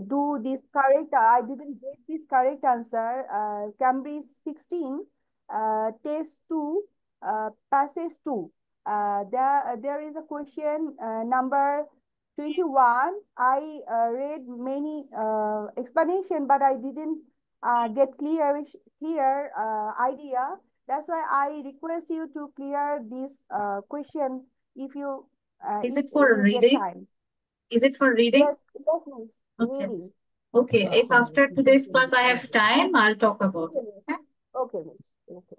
do this correct. I didn't get this correct answer. Cambridge 16, test 2, passage 2. There is a question number 21. I read many explanation, but I didn't get clear idea. That's why I request you to clear this question if you Is if it for you get reading? time. Is it for reading? Yes, yes, miss. Okay. Reading. Okay. If after today's class I have time, I'll talk about Okay, it. miss. Okay? Okay, miss. Okay.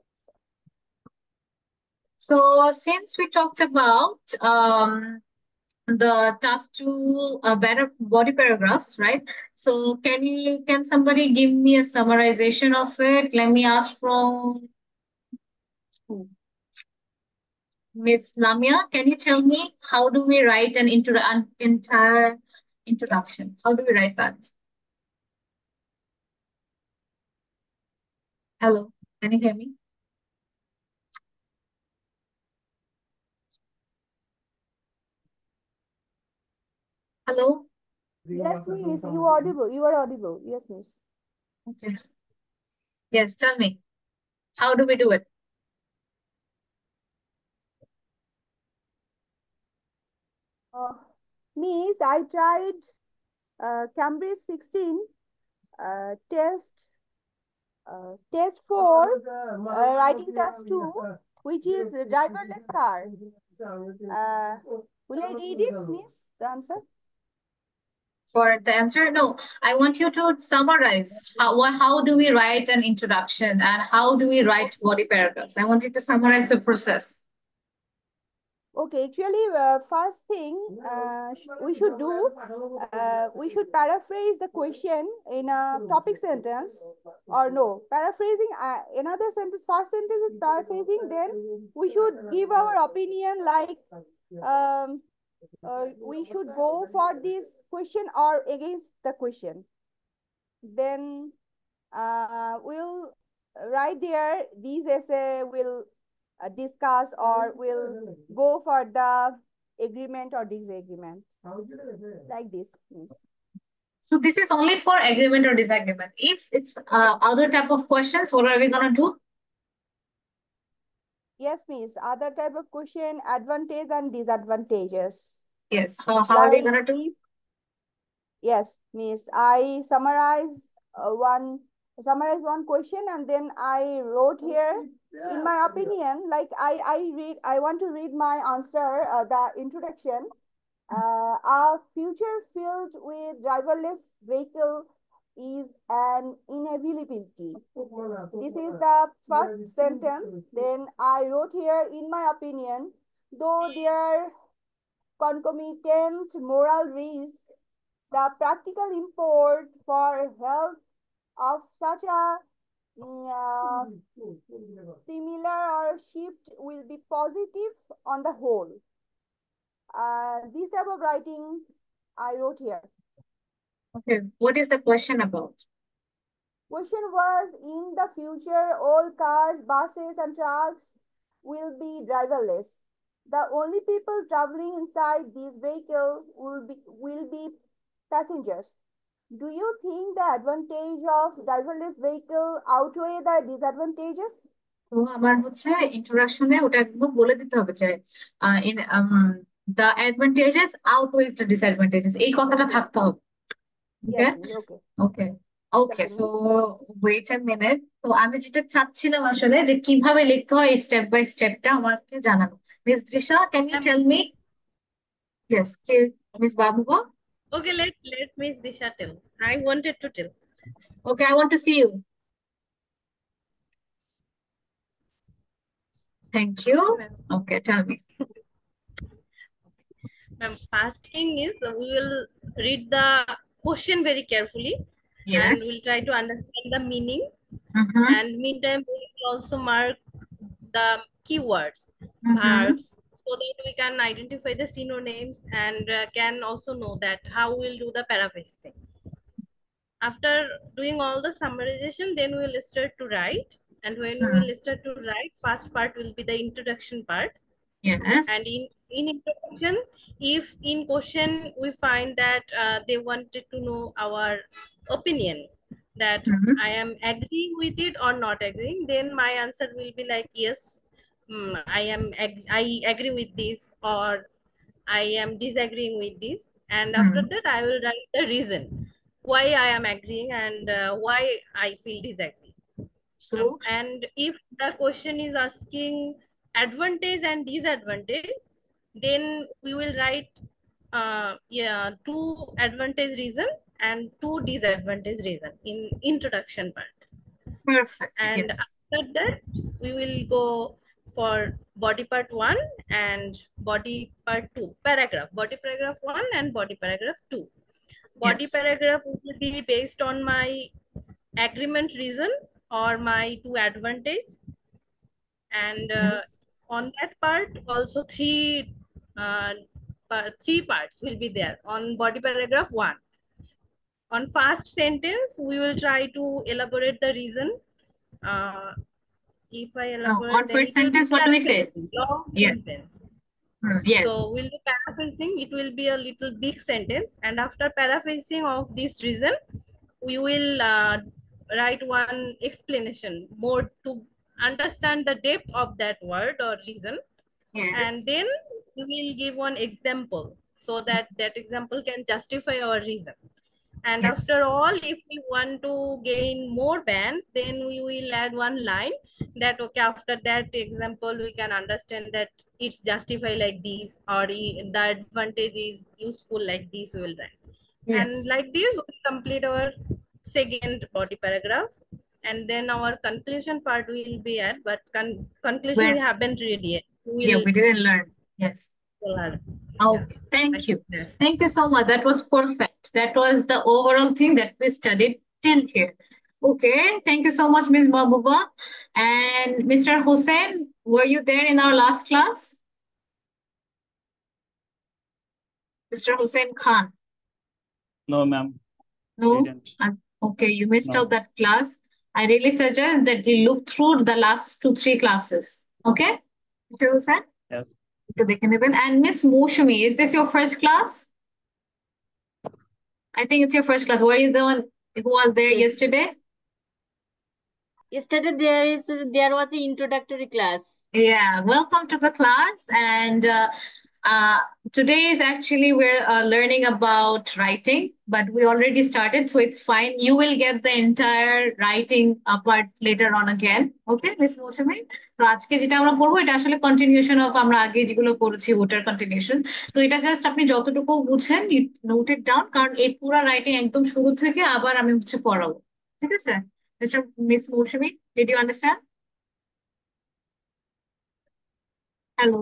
So since we talked about the task to better body paragraphs, right? So can somebody give me a summarization of it? Let me ask from Miss Lamia. Can you tell me how do we write an entire introduction? How do we write that? Hello, can you hear me? Hello. Yes, miss. You audible. You are audible. Yes, miss. Okay. Yes, tell me. How do we do it? Miss, I tried Cambridge 16 test test 4 writing task 2, which is driverless car. Will I read it, miss? The answer? For the answer, no. I want you to summarize how do we write an introduction and how do we write body paragraphs. I want you to summarize the process. Okay, actually, first thing we should paraphrase the question in a topic sentence, or no, paraphrasing another sentence. First sentence is paraphrasing, then we should give our opinion like um, we should go for this question or against the question. Then we'll write there these essay will discuss or will go for the agreement or disagreement like this, miss. So this is only for agreement or disagreement. If it's other type of questions, what are we gonna do? Yes, miss. Other type of question, advantage and disadvantages. Yes. How are we Like gonna do? if, yes, miss, I summarize one question and then I wrote here in my opinion, like I want to read my answer, the introduction. A future filled with driverless vehicle is an inevitability. This is the first sentence. Then I wrote here, in my opinion, though there concomitant moral risk, the practical import for health of such a similar or shift will be positive on the whole. This type of writing I wrote here. Okay. What is the question about? Question was, in the future, all cars, buses, and trucks will be driverless. The only people traveling inside this vehicle will be passengers. Do you think the advantage of driverless vehicle outweigh the disadvantages? তো আমার হচ্ছে ইন্ট্রোডাকশনে ওটা একদম বলে দিতে হবে যে in the advantages outweighs the disadvantages এই কথাটা থাকতে হবে Yes, okay miss. Okay. Okay okay Okay, so miss. Wait a minute তো আমি যেটা চাচ্ছিলাম আসলে যে কিভাবে লিখতে হয় স্টেপ বাই স্টেপটা আমাকে জানানো miss Drisha can you tell me yes কে মিস বাবুবা Okay, let Miss Disha tell. I wanted to tell. Okay I want to see you thank you Okay, ma'am. Okay tell me Ma'am, first thing is we will read the question very carefully and yes we'll try to understand the meaning. mhm And meantime, we will also mark the keywords, mhm verbs, so that we can identify the synonyms and can also know that how we'll do the paraphrasing. After doing all the summarization, then we will start to write. And when we will start to write, first part will be the introduction part. yes And in in introduction, if in question we find that they wanted to know our opinion, that Mhm. I am agreeing with it or not agreeing, then my answer will be like yes, I agree with this, or I am disagreeing with this, and after Mhm. that I will write the reason why I am agreeing and why I feel disagree. So, And if the question is asking advantage and disadvantage, then we will write yeah, two advantage reason and two disadvantage reason in introduction part. perfect. And Yes. after that, we will go for body part one and body part two, paragraph, body paragraph one and body paragraph two. Body Yes. paragraph will be based on my agreement reason or my two advantage, and Yes. on that part also uh, three parts will be there on body paragraph one. On first sentence we will try to elaborate the reason. uh, if I Now, elaborate, on then first it will be sentence, what do we say? paraphrasing, long Yeah. sentence. Yes. So we'll be paraphrasing, it will be a little big sentence, and after paraphrasing of this reason we will write one explanation more to understand the depth of that word or reason, and Yes. then we will give one example so that that example can justify our reason. And Yes. after all, if we want to gain more bands, then we will add one line that okay, after that example we can understand that it's justify like this, or the advantage is useful like this, we will write. And Yes. like this we complete our second body paragraph, and then our conclusion part will be at, but conclusion we Where? haven't read yet, Yeah, we'll we didn't learn. Yes. add. Yeah, Okay. I Thank think you. that's Thank you so much. That was perfect. That was the overall thing that we studied till here. Okay. Thank you so much, Ms. Mahbuba. And Mr. Hussein, were you there in our last class? Mr. Hussein Khan. No, ma'am, No? didn't. Okay, you missed out No. that class. I really suggest that you look through the last 2, 3 classes. Okay? Mr. Hussein? Yes. একটু দেখে নেবেন. And Miss Moushumi, is this your first class? I think it's your first class. Were you the one who was there Yes. yesterday? Yesterday there was an introductory class. Yeah, welcome to the class. And uh, today is actually we're learning about writing, but we already started, so it's fine. You will get the entire writing part later on again. Okay, Miss Mosumi? তো আজকে যেটা আমরা পড়বো এটা আসলে continuation of আমরা আগে যেগুলো পড়েছি ওটার কন্টিনিউশন। তো এটা জাস্ট আপনি যতটুকু বুঝেন নোট ইট ডাউন, কারণ এই পুরো রাইটিং একদম শুরু থেকে আবার আমি হচ্ছে পড়াবো। ঠিক আছে? Mister miss Moushumi, did you understand? Hello?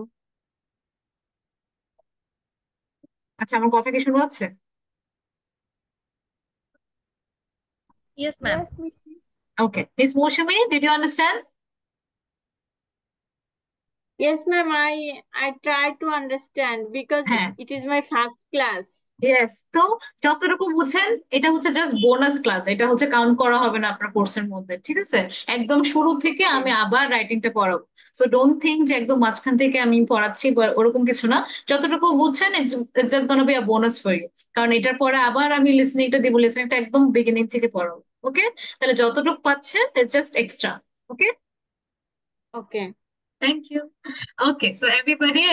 আচ্ছা, আমার কথা কি শোনা যাচ্ছে? yes ma'am. Yes, Miss. Okay. Miss Moushami, did you understand? Yes, ma'am. I try to understand because হ্যাঁ। it is my first class. Yes. তো যতটুকু বুঝেন এটা হচ্ছে জাস্ট বোনাস ক্লাস, এটা হচ্ছে কাউন্ট করা হবে না আপনার কোর্সের মধ্যে। ঠিক আছে? একদম শুরু থেকে আমি আবার রাইটিংটা পড়াবো। সো ডোন্ট থিঙ্ক যে একদম মাঝখান থেকে আমি পড়াচ্ছি বা ওরকম কিছু না। যতটুকু বুঝছেন it's just gonna be a bonus for you, কারণ এটার পরে আবার আমি লিসনিংটা দিব, লিসনিংটা একদম বিগিনিং থেকে পড়াবো। ওকে? তাহলে যতটুকু পাচ্ছেন it's just extra. Okay? Okay. Thank you. Okay, so everybody,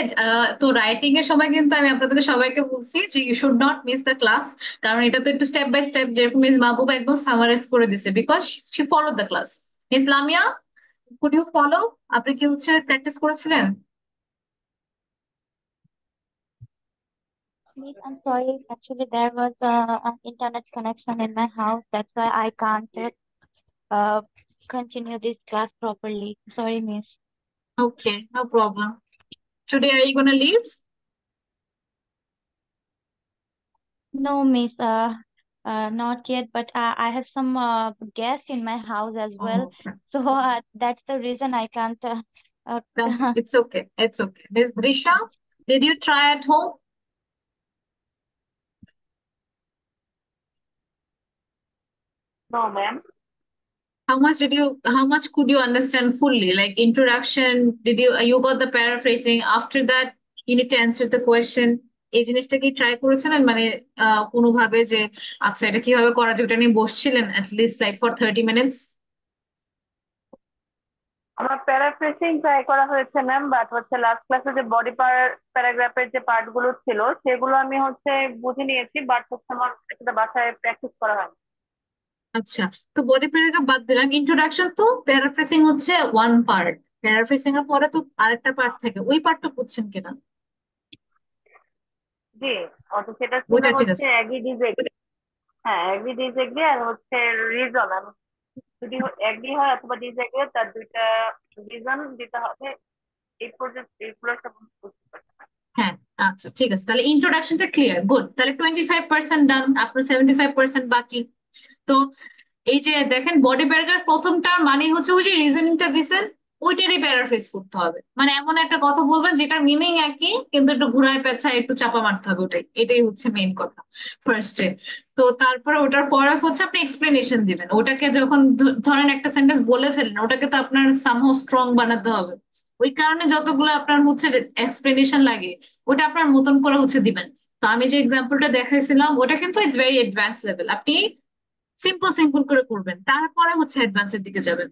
তো রাইটিং এর সময় কিন্তু আমি আপনাদের সবাইকে বলছি যে you should not miss the class, কারণ এটা তো একটু স্টেপ বাই স্টেপ, যেরকম মিস মাহবুবা একদম সামারাইজ করে দিছে, because she follow the class. Miss Lamia, could you follow? আপনি কি হচ্ছে প্র্যাকটিস করেছিলেন? Miss, I'm sorry. Actually, there was an internet connection in my house. That's why I can't uh, continue this class properly. Sorry, Miss. Okay, no problem. Today are you gonna leave? No, Miss. Not yet. But I have some guests in my house as well. Oh, okay. So that's the reason I can't. It's okay. It's okay. Miss Drisha, did you try at home? No, ma'am. How much could you understand fully? Like introduction, did you got the paraphrasing after that? You need to answer the question. এই জিনিসটা কি try করেছিলেন, মানে কোনোভাবে যে আচ্ছা এটা কিভাবে করা যায় ওটা নিয়ে বসছিলেন অ্যাটলিস্ট লাইক ফর 30 মিনিটস? আমার প্যারাফ্রেসিং ট্রাই করা হয়েছে ম্যাম, বাট হচ্ছে লাস্ট ক্লাসে যে বডি প্যারাগ্রাফের যে পার্ট গুলো ছিল সেগুলো আমি হচ্ছে বুঝে নিয়েছি, বাট হচ্ছে আমার একটা বাসায় প্র্যাকটিস করা হয়। আচ্ছা, তো বডি প্যারাগ্রাফ বাদ দিলাম, ইন্ট্রোডাকশন তো প্যারাফ্রেসিং হচ্ছে ওয়ান পার্ট, প্যারাফ্রেসিং এর পরে তো আরেকটা পার্ট থাকে, ওই পার্টটা বুঝছেন কিনা? জি, অত সেটা ছিল ওইটা ঠিক হচ্ছে আছে। Agree disagree. হ্যাঁ, অ্যাগ্রি ডিসএগ্রি আর হচ্ছে রিজন। আমি যদি অ্যাগ্রি হয় অথবা ডিসএগ্রি হয় তার দুইটা রিজন দিতে হবে। এই পর্যন্ত এইগুলো সব বুঝতে পারছি না। হ্যাঁ, আচ্ছা ঠিক আছে, তাহলে ইন্ট্রোডাকশনটা ক্লিয়ার, গুড। তাহলে 25% ডান, আপনার 75% বাকি। তো এই যে দেখেন বডি প্যারাগ্রাফ প্রথমটা মানে হচ্ছে ওই যে রিজনিংটা দিছেন ওইটারই প্যারাফ্রেজ করতে হবে, মানে এমন একটা কথা বলবেন যেটার মিনিং একই কিন্তু একটু ঘুরায় পেঁচায় একটু চাপা মারতে হবে, এটাই হচ্ছে মেইন কথা ফার্স্টে। তো তারপরে ওটার পরে হচ্ছে আপনি এক্সপ্লেনেশন দিবেন, ওটাকে যখন ধরেন একটা সেন্টেন্স বলে ফেলেন ওটাকে তো আপনার সামহাউ স্ট্রং বানাতে হবে, ওই কারণে যতগুলো আপনার হচ্ছে এক্সপ্লেনেশন লাগে ওটা আপনার মতন করে হচ্ছে দিবেন। তো আমি যে এক্সাম্পলটা দেখাইছিলাম ওটা কিন্তু ইটস ভেরি অ্যাডভান্স লেভেল, আপনি সিম্পল সিম্পল করে করবেন, তারপরে হচ্ছে অ্যাডভান্সের দিকে যাবেন।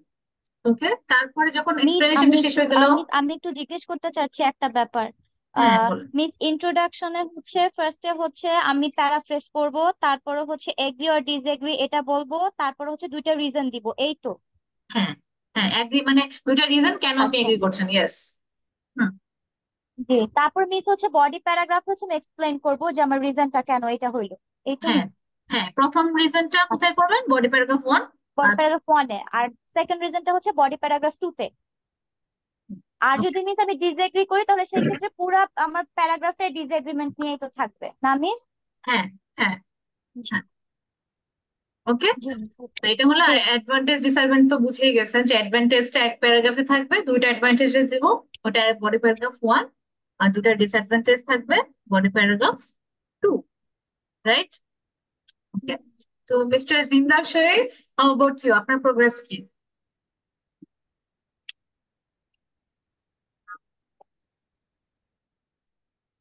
ওকে, তারপরে যখন মিস আমি এক্সপ্লেনেশনটা শেষ হয়ে গেল। আমি একটু জিজ্ঞেস করতে চাচ্ছি একটা ব্যাপার। হ্যাঁ বলেন। মিস ইন্ট্রোডাকশনে হচ্ছে ফার্স্টে হচ্ছে আমি প্যারাফ্রেজ করব, তারপরে হচ্ছে এগ্রি অর ডিসএগ্রি এটা বলবো, তারপরে হচ্ছে দুইটা রিজন দিব, এই তো? হ্যাঁ হ্যাঁ, এগ্রি মানে দুইটা রিজন কেন আপনি আচ্ছা, এগ্রি করছেন, ইয়েস। হুম। জি। তারপর মিস হচ্ছে বডি প্যারাগ্রাফ হচ্ছে আমি এক্সপ্লেইন করবো যে আমার রিজনটা কেন এটা হইলো, এই তো হ্যাঁ মিস? হ্যাঁ, প্রথম রিজনটা আচ্ছা, কোথায় করবেন, বডি প্যারাগ্রাফ 1। বডি আর প্যারাগ্রাফ 1-এ, আর সেকেন্ড রিজনটা হচ্ছে বডি প্যারাগ্রাফ 2-তে। আর ওকে, যদি মিস আমি ডিসএগ্রি করি তাহলে সেই ক্ষেত্রে পুরো আমার প্যারাগ্রাফে ডিসএগ্রিমেন্ট নিয়েই তো থাকবে না মিস? হ্যাঁ হ্যাঁ জি, হ্যাঁ, ওকে। জি মিস। তো এটা হলো জি, অ্যাডভান্টেজ ডিসঅ্যাডভান্টেজ তো বুঝেই গেছেন যে অ্যাডভান্টেজটা এক প্যারাগ্রাফে থাকবে, দুইটা অ্যাডভান্টেজ দিব, ওটা বডি প্যারাগ্রাফ 1, আর দুটা ডিসঅ্যাডভান্টেজ থাকবে বডি প্যারাগ্রাফ 2, রাইট? ওকে, তো mister Jindar Sharif, how about you, আপনার প্রোগ্রেস কি?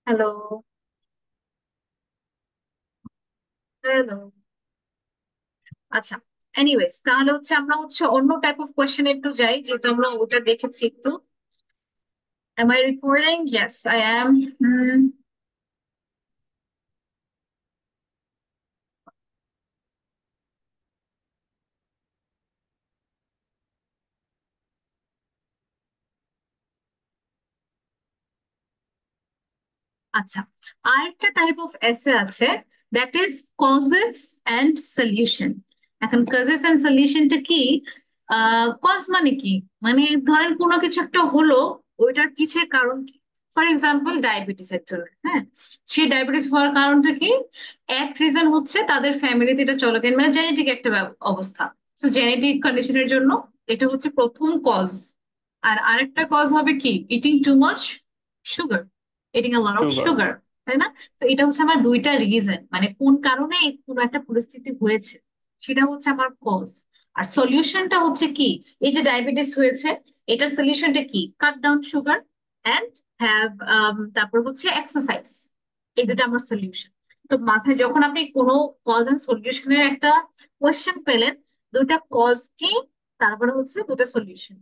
Hello, hello. আচ্ছা, এনিওয়েজ তাহলে হচ্ছে আমরা হচ্ছে অন্য টাইপ অফ কোয়েশ্চেন একটু যাই, যেহেতু আমরা ওটা দেখেছি একটু। Am I recording? Yes, I am. আচ্ছা, আরেকটা টাইপ অফ এসে আছে, that is causes and solution. এখন কজেস এন্ড সলিউশনটা কি? কজ মানে কি, মানে ধরেন কোনো কিছু একটা হলো, ওইটার পিছের কারণ কি। ফর এক্সাম্পল ডায়াবেটিস একজন, হ্যাঁ, সেই ডায়াবেটিস হওয়ার কারণটা কি? এক রিজন হচ্ছে তাদের ফ্যামিলিতে এটা চলে গেছে, মানে জেনেটিক একটা অবস্থা, তো জেনেটিক কন্ডিশনের জন্য এটা হচ্ছে প্রথম কজ। আর আরেকটা কজ হবে কি, eating too much sugar, eating a lot of sugar. Sugar, তাই না? তো এটা হচ্ছে আমার দুইটা রিজন, মানে কোন কারণে কোনো একটা পরিস্থিতি হয়েছে সেটা হচ্ছে আমার কজ। আর সলিউশনটা হচ্ছে কি, এই যে ডায়াবেটিস হয়েছে এটার সলিউশনটা কি, cut down sugar and have, তারপর হচ্ছে এক্সারসাইজ, এই দুটো আমার সলিউশন। তো মাথায় যখন আপনি কোনো কজ এন্ড সলিউশনের একটা কোয়েশ্চেন পেলেন, দুটা কজ কি, তারপরে হচ্ছে দুটো সলিউশন।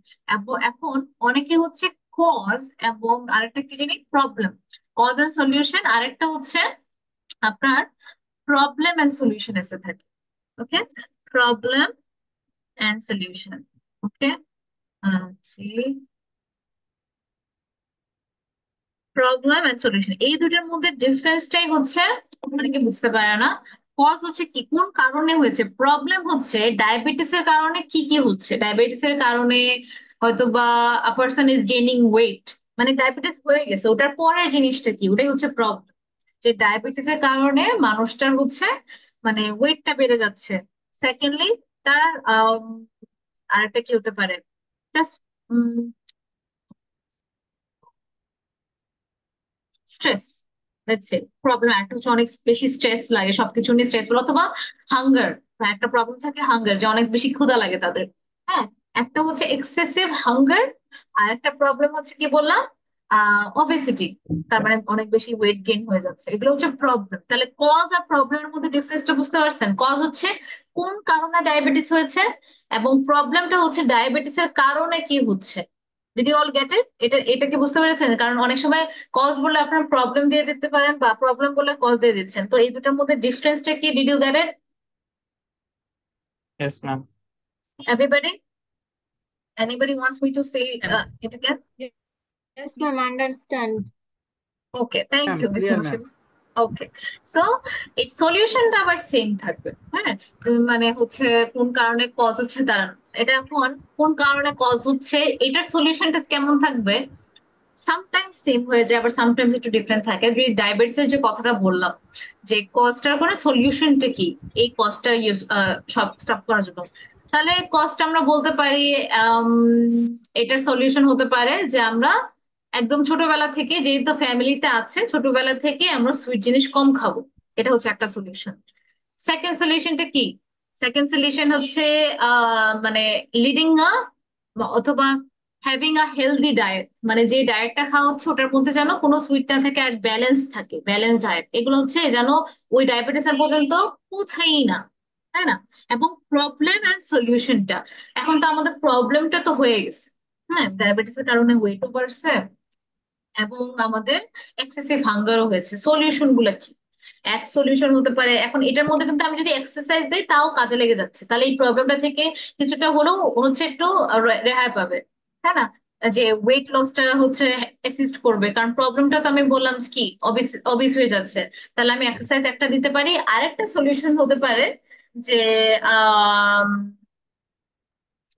এখন অনেকে হচ্ছে কজ এবং আরেকটা কি জানি প্রবলেম, কজ এন্ড সলিউশন, আরেকটা হচ্ছে আপনার প্রবলেম এন্ড সলিউশন এসে থাকে। Okay, problem and solution. Okay, problem and solution, এই দুটোর মধ্যে ডিফারেন্সটাই হচ্ছে অনেকে বুঝতে পারে না। কজ হচ্ছে কি, কোন কারণে হয়েছে, প্রবলেম হচ্ছে ডায়াবেটিসের কারণে কি কি হচ্ছে, ডায়াবেটিসের কারণে হয়তো বা a person is gaining weight, মানে ডায়াবেটিস হয়ে গেছে, ওটার পরের জিনিসটা কি, ওটাই হচ্ছে প্রবলেম, যে ডায়াবেটিসের কারণে মানুষটার হচ্ছে মানে ওয়েটটা বেড়ে যাচ্ছে। সেকেন্ডলি তার আরেকটা কি হতে পারে, just stress, let's say problem, একটা হচ্ছে অনেক বেশি স্ট্রেস লাগে, সবকিছু নিয়ে স্ট্রেসফুল, অথবা হাঙ্গার, একটা প্রবলেম থাকে হাঙ্গার, যে অনেক বেশি ক্ষুধা লাগে তাদের। হ্যাঁ, একটা হচ্ছে এক্সেসিভ হাঙ্গার, আর একটা প্রবলেম হচ্ছে কি বললাম, ওবেসিটি, তার মানে অনেক বেশি ওয়েট গেইন হয়ে যাচ্ছে, এগুলো হচ্ছে প্রবলেম। তাহলে কজ আর প্রবলেমের মধ্যে ডিফারেন্সটা বুঝতে পারছেন? কজ হচ্ছে কোন কারণে ডায়াবেটিস হয়েছে, এবং প্রবলেমটা হচ্ছে ডায়াবেটিসের কারণে কি হচ্ছে। Did you all get it? এটা কি বুঝতে পেরেছেন? কারণ অনেক সময় কজ বলে আপনার প্রবলেম দিয়ে দিতে পারেন, বা প্রবলেম বলে কজ দিয়ে দিচ্ছেন, তো এই দুটার মধ্যে ডিফারেন্সটা কি? Did you get it Yes, ma'am. Everybody? Anybody wants me to say it again? Yes, ma'am, understand. Okay, thank Ma'am, you miss clear, হিমশিম। ma'am. ওকে, সো এই সলিউশনটা আবার সেম থাকবে, হ্যাঁ। মানে হচ্ছে কোন কারণে কজ হচ্ছে দাঁড়ানো, এটা এখন কোন কারণে কজ হচ্ছে এটার সলিউশনটা কেমন থাকবে, সামটাইমস সেম হয়ে যায়, আবার সামটাইমস একটু ডিফারেন্ট থাকে। যদি ডায়াবেটিসের যে কথাটা বললাম, যে কজটার কোনো সলিউশনটা কি এই কজটা ইউজ সব স্টপ করার জন্য, তাহলে কজটা আমরা বলতে পারি আম, এটার সলিউশন হতে পারে যে আমরা একদম ছোটবেলা থেকে, যেহেতু ফ্যামিলিতে আছে, ছোটবেলা থেকে আমরা সুইট জিনিস কম খাবো, এটা হচ্ছে একটা সলিউশন। সেকেন্ড সলিউশনটা কি? সেকেন্ড সলিউশন হচ্ছে মানে লিডিং আ, অথবা হ্যাভিং আ হেলদি ডায়েট, মানে যে ডায়েটটা খাওয়া হচ্ছে ওটার মধ্যে যেন কোনো সুইট না থাকে আর ব্যালেন্স থাকে, ব্যালেন্স ডায়েট, এগুলো হচ্ছে যেন ওই ডায়াবেটিসের পর্যন্ত পৌঁছাই না, তাই না? এবং প্রবলেম এন্ড সলিউশনটা, এখন তো আমাদের প্রবলেমটা তো হয়ে গেছে, হ্যাঁ, ডায়াবেটিসের কারণে ওয়েটও বাড়ছে এবং আমাদের এক্সেসিভ হাঙ্গারও হয়েছে। সলিউশন গুলা কি? এক সলিউশন হতে পারে, এখন এটার মধ্যে কিন্তু আমি যদি এক্সারসাইজ দেই তাও কাজে লেগে যাচ্ছে, তাহলে এই প্রবলেমটা থেকে কিছুটা হলেও হচ্ছে একটু রেহাই পাবে, তাই না? যে ওয়েট লসটা হচ্ছে অ্যাসিস্ট করবে, কারণ প্রবলেমটা তো আমি বললাম যে কি অবিস হয়ে যাচ্ছে, তাহলে আমি এক্সারসাইজ একটা দিতে পারি। আরেকটা সলিউশন হতে পারে যে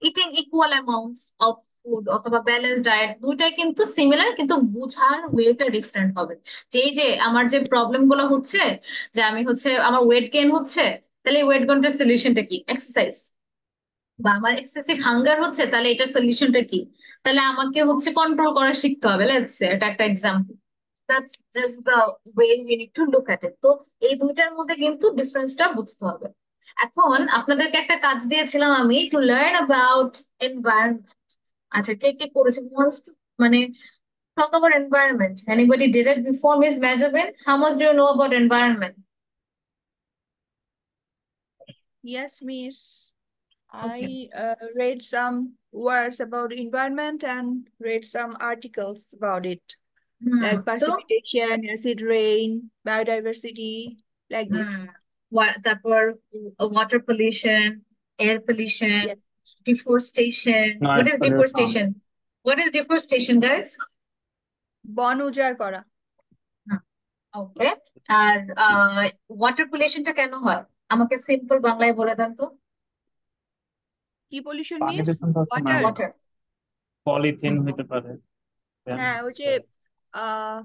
eating equal amounts of food অথবা ব্যালেন্স ডায়েট, দুইটাই কিন্তু সিমিলার, কিন্তু বুঝার ওয়েটা ডিফারেন্ট হবে। যে এই যে আমার যে প্রবলেম গুলো হচ্ছে, যে আমি হচ্ছে আমার ওয়েট গেইন হচ্ছে, তাহলে এই ওয়েট গেইনটার সলিউশনটা কি? এক্সারসাইজ। বা আমার এক্সেসিভ হাঙ্গার হচ্ছে, তাহলে এটার সলিউশনটা কি? তাহলে আমাকে হচ্ছে কন্ট্রোল করা শিখতে হবে, লেটস সে এটা একটা example. That's just the way we need to look at it. তো এই দুইটার মধ্যে কিন্তু ডিফারেন্সটা বুঝতে হবে। এখন আপনাদেরকে একটা কাজ দিয়েছিলাম আমি, টু লার্ন অ্যাবাউট এনভায়রনমেন্ট। আচ্ছা, কে কে করেছে? ওয়ান্টস টু মানে talk about environment. Anybody did it before, Miss Majabin? How much do you know about environment? Yes, Miss. Okay. I read some words about environment and read some articles about it, like So, precipitation, acid rain, biodiversity, like this. তারপর water pollution, air pollution, Yes. deforestation. What Noise is pollution. deforestation? What is deforestation, guys? বন উজাড় করা। ওকে। আর water পলিউশনটা কেন হয় আমাকে simple বাংলায় বলে দেন তো। কি পলিউশন পানি মিস? দূষণ তো হচ্ছে ওয়াটার। ma'am, water. পলিথিন হতে পারে, হ্যাঁ, ওই যে আহ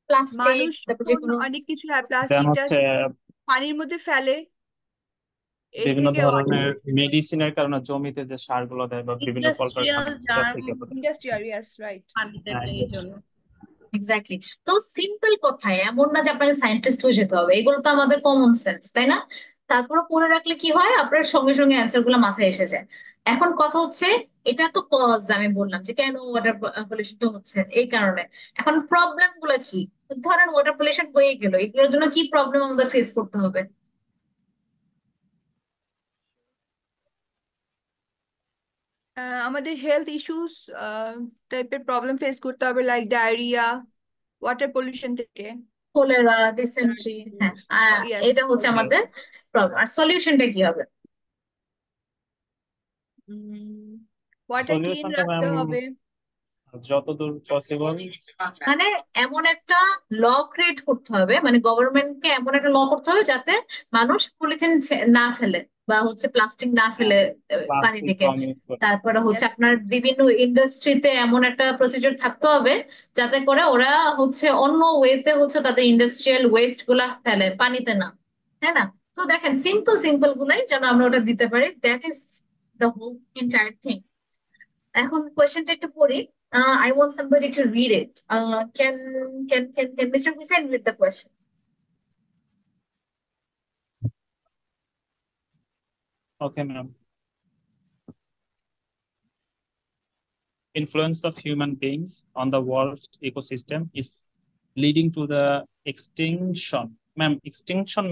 প্লাস্টিক, মানুষ তারপর যে যখন কোনো অনেক কিছু দেন প্লাস্টিকটা হচ্ছে পানির মধ্যে ফেলে, এর বিভিন্ন থেকে ধরনের মেডিসিনের কারণে জমিতে যে সারগুলো দেয় বা বিভিন্ন ইন্ডাস্ট্রিয়াল কলকারখানা জার্ম থেকে বলে। Industrial, yes, right. পানিতে হ্যাঁ, এই জন্য। এক্স্যাক্টলি। তো সিম্পল কথায় এমন না যে আপনাকে সায়েন্টিস্ট হয়ে যেতে হবে, এগুলো তো আমাদের কমন সেন্স, তাই না? তারপরে পড়ে রাখলে কি হয়, আপনার সঙ্গে সঙ্গে অ্যান্সার গুলো মাথায় এসে যায়। এখন কথা হচ্ছে, এটা তো কজ, আমি বললাম যে কেন ওয়াটার পলিউশনটা হচ্ছে এই কারণে। এখন প্রবলেম গুলো কি? ধরেন ওয়াটার পলিউশন হয়ে গেল, এগুলোর জন্য কি প্রবলেম আমাদের ফেস করতে হবে? আমাদের হেলথ ইস্যুস টাইপের প্রবলেম ফেস করতে হবে, লাইক ডায়রিয়া, ওয়াটার পলিউশন থেকে। কোলেরা, ডিসেন্ট্রি, হ্যাঁ, ইয়েস। এটা হচ্ছে আমাদের প্রবলেম। আর সলিউশনটা কি হবে? ওয়াটার ক্লিন সলিউশনটা রাখতে ম্যাম হবে। যতদূর পসিবল মানে এমন একটা ল ক্রিয়েট করতে হবে, মানে গভর্নমেন্টকে এমন একটা ল করতে হবে যাতে মানুষ পলিথিন না ফেলে, বা হচ্ছে প্লাস্টিক না ফেলে পানি প্লাস্টিক থেকে। কম ইউজ করতে। তারপরে হচ্ছে Yes. আপনার বিভিন্ন ইন্ডাস্ট্রিতে এমন একটা প্রসিজার থাকতে হবে যাতে করে ওরা হচ্ছে অন্য ওয়েতে হচ্ছে তাদের ইন্ডাস্ট্রিয়াল ওয়েস্ট গুলা ফেলে পানিতে না, তাই না? তো দেখেন সিম্পল সিম্পল গুলাই যেন আমরা ওটা দিতে পারি, that is the whole entire thing. এখন কোয়েশ্চেনটা একটু পড়ি। I want somebody to read it. Can Mr. Hussein read the question? Okay, ma'am. influence of human beings on the world's ecosystem is leading to the extinction. Ma'am, extinction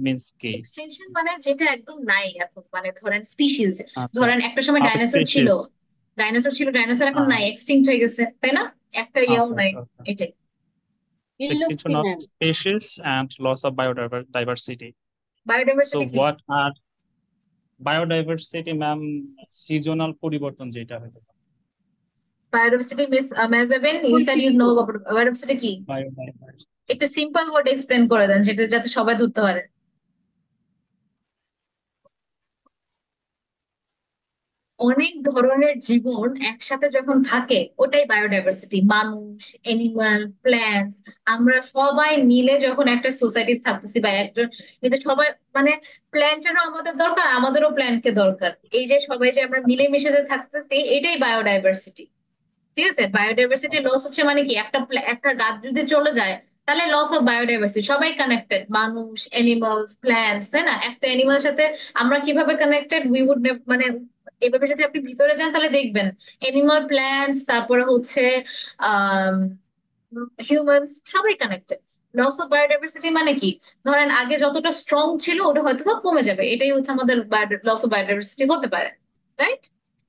means কি? Extension মানে যেটা একদম নাই এখন, মানে ধরেন species, আচ্ছা, ধরেন একটা সময় of ডাইনোসর ছিল, species. ডাইনোসর এখন নাই, এক্সটিংক্ট হয়ে গেছে, তাই না? একটা ইয়েও আচ্ছা, নাই, আচ্ছা, আচ্ছা। এটাই Extinction of বিলুপ্তি species and loss of biodiversity. So biodiversity কি? what are biodiversity, ma'am? Seasonal পরিবর্তন যেটা হতে পারে। Biodiversity miss Mezaben, you said you know biodiversity কি? Biodiversity. একটু সিম্পল ওয়ার্ড এক্সপ্লেন করে দেন, যেটা যাতে সবাই ধরতে পারে। অনেক ধরনের জীবন একসাথে যখন থাকে ওটাই বায়োডাইভার্সিটি। মানুষ, এনিমাল, প্ল্যান্টস, আমরা সবাই মিলে যখন একটা সোসাইটি থাকতেছি বা একজন, কিন্তু সবাই মানে প্ল্যান্টেরও আমাদের দরকার, আমাদেরও প্ল্যান্টকে দরকার। এই যে সবাই যে আমরা মিলেমিশে যে থাকতেছি, এটাই বায়োডাইভার্সিটি। ঠিক আছে, বায়োডাইভার্সিটি লস হচ্ছে মানে কি, একটা গাছ যদি চলে যায় তাহলে লস অফ বায়োডাইভার্সিটি। সবাই কানেক্টেড, মানুষ, এনিমালস, প্ল্যান্টস, তাই না? একটা এনিমালের সাথে আমরা কিভাবে কানেক্টেড, উই উড মানে এভাবে যদি আপনি ভিতরে যান তাহলে দেখবেন এনিমাল, প্ল্যান্টস, তারপরে হচ্ছে আহ হিউম্যানস, সবাই কানেক্টেড। লস অফ বায়োডাইভার্সিটি মানে কি, ধরেন আগে যতটা স্ট্রং ছিল ওটা হয়তো বা কমে যাবে, এটাই হচ্ছে আমাদের লস অফ বায়োডাইভার্সিটি হতে পারে, রাইট?